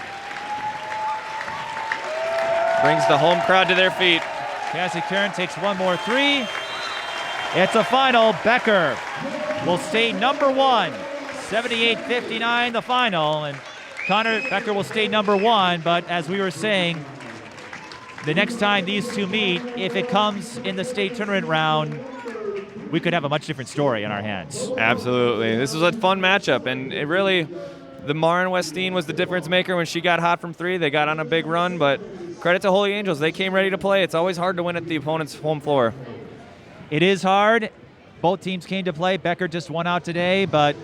Speaker 2: Brings the home crowd to their feet.
Speaker 1: Kassie Caron takes one more three. It's a final. Becker will stay number 1. 78-59 the final. And Connor, Becker will stay number 1, but as we were saying, the next time these two meet, if it comes in the state tournament round, we could have a much different story in our hands.
Speaker 2: Absolutely. This was a fun matchup, and it really, the Maren Westin was the difference maker when she got hot from 3. They got on a big run, but credit to Holy Angels. They came ready to play. It's always hard to win at the opponent's home floor.
Speaker 1: It is hard. Both teams came to play. Becker just won out today, but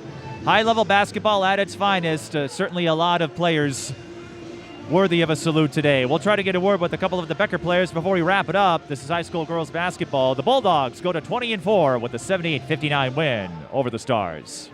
Speaker 1: high-level basketball at its finest. Certainly a lot of players worthy of a salute today. We'll try to get a word with a couple of the Becker players before we wrap it up. This is high school girls basketball. The Bulldogs go to 20-4 with a 78-59 win over the Stars.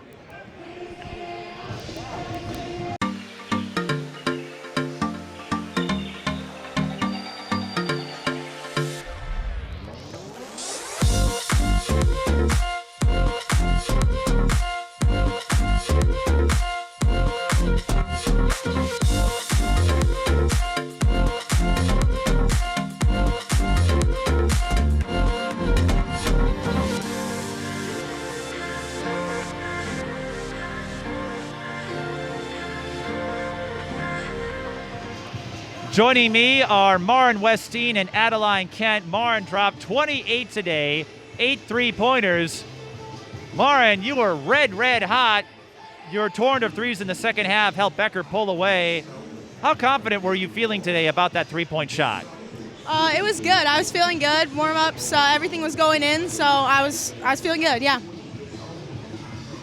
Speaker 1: Joining me are Maren Westin and Adeline Kent. Maren dropped 28 today, 8 3-pointers. Maren, you were red hot. Your torrent of threes in the second half helped Becker pull away. How confident were you feeling today about that three-point shot?
Speaker 3: It was good. I was feeling good. Warm-ups, everything was going in, so I was feeling good, yeah.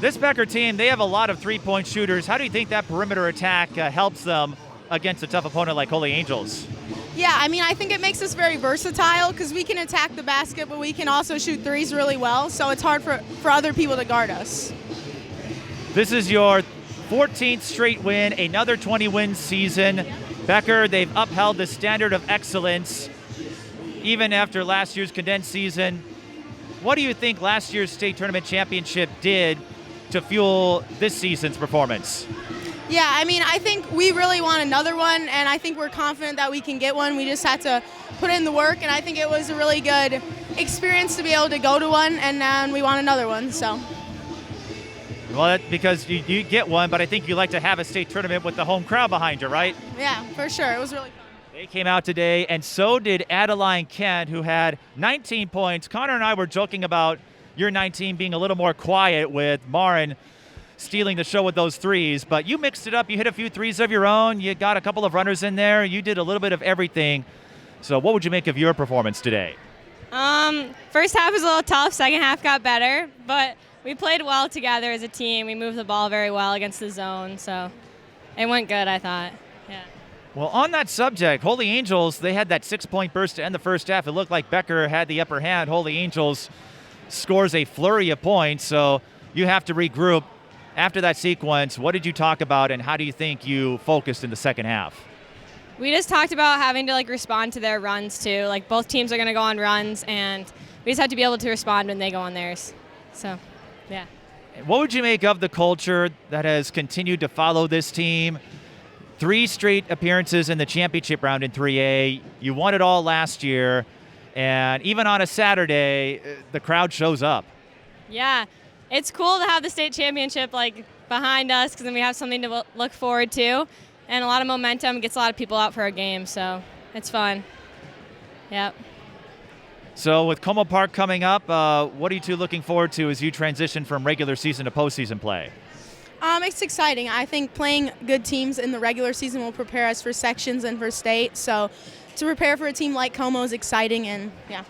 Speaker 1: This Becker team, they have a lot of three-point shooters. How do you think that perimeter attack helps them against a tough opponent like Holy Angels?
Speaker 3: Yeah, I mean, I think it makes us very versatile because we can attack the basket, but we can also shoot threes really well, so it's hard for other people to guard us.
Speaker 1: This is your 14th straight win, another 20-win season. Becker, they've upheld the standard of excellence even after last year's condensed season. What do you think last year's state tournament championship did to fuel this season's performance?
Speaker 3: Yeah, I mean, I think we really want another one, and I think we're confident that we can get one. We just had to put in the work, and I think it was a really good experience to be able to go to one, and then we want another one, so.
Speaker 1: Well, that's because you get one, but I think you like to have a state tournament with the home crowd behind you, right?
Speaker 3: Yeah, for sure. It was really fun.
Speaker 1: They came out today, and so did Adeline Kent, who had 19 points. Connor and I were joking about your 19 being a little more quiet with Maren stealing the show with those threes, but you mixed it up. You hit a few threes of your own. You got a couple of runners in there. You did a little bit of everything. So what would you make of your performance today?
Speaker 5: First half was a little tough. Second half got better, but we played well together as a team. We moved the ball very well against the zone, so it went good, I thought. Yeah.
Speaker 1: Well, on that subject, Holy Angels, they had that 6-point burst to end the first half. It looked like Becker had the upper hand. Holy Angels scores a flurry of points, so you have to regroup. After that sequence, what did you talk about, and how do you think you focused in the second half?
Speaker 5: We just talked about having to respond to their runs too. Both teams are going to go on runs, and we just have to be able to respond when they go on theirs. So, yeah.
Speaker 1: What would you make of the culture that has continued to follow this team? 3 straight appearances in the championship round in 3A. You won it all last year, and even on a Saturday, the crowd shows up.
Speaker 5: Yeah. It's cool to have the state championship behind us because then we have something to look forward to, and a lot of momentum gets a lot of people out for our game, so it's fun. Yep.
Speaker 1: So with Como Park coming up, what are you two looking forward to as you transition from regular season to postseason play?
Speaker 3: It's exciting. I think playing good teams in the regular season will prepare us for sections and for state. So to prepare for a team like Como is exciting, and yeah.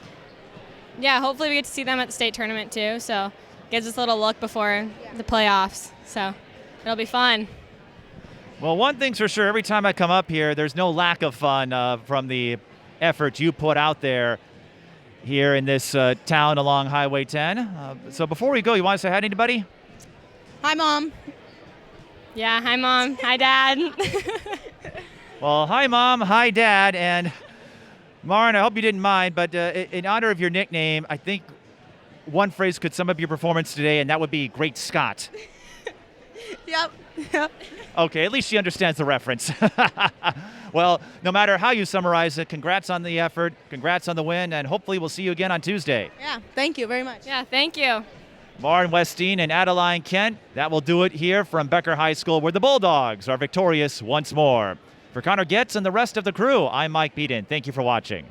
Speaker 5: Yeah, hopefully we get to see them at the state tournament too. So gives us a little look before the playoffs. So it'll be fun.
Speaker 1: Well, one thing's for sure, every time I come up here, there's no lack of fun from the effort you put out there here in this town along Highway 10. So before we go, you want to say hi to anybody?
Speaker 3: Hi, Mom.
Speaker 5: Yeah, hi Mom, hi Dad.
Speaker 1: Well, hi Mom, hi Dad, and Maren, I hope you didn't mind, but in honor of your nickname, I think one phrase could sum up your performance today, and that would be Great Scott.
Speaker 3: Yep.
Speaker 1: Okay, at least she understands the reference. Well, no matter how you summarize it, congrats on the effort, congrats on the win, and hopefully we'll see you again on Tuesday.
Speaker 3: Yeah, thank you very much.
Speaker 5: Yeah, thank you.
Speaker 1: Maren Westin and Adeline Kent, that will do it here from Becker High School, where the Bulldogs are victorious once more. For Connor Goetz and the rest of the crew, I'm Mike Peden. Thank you for watching.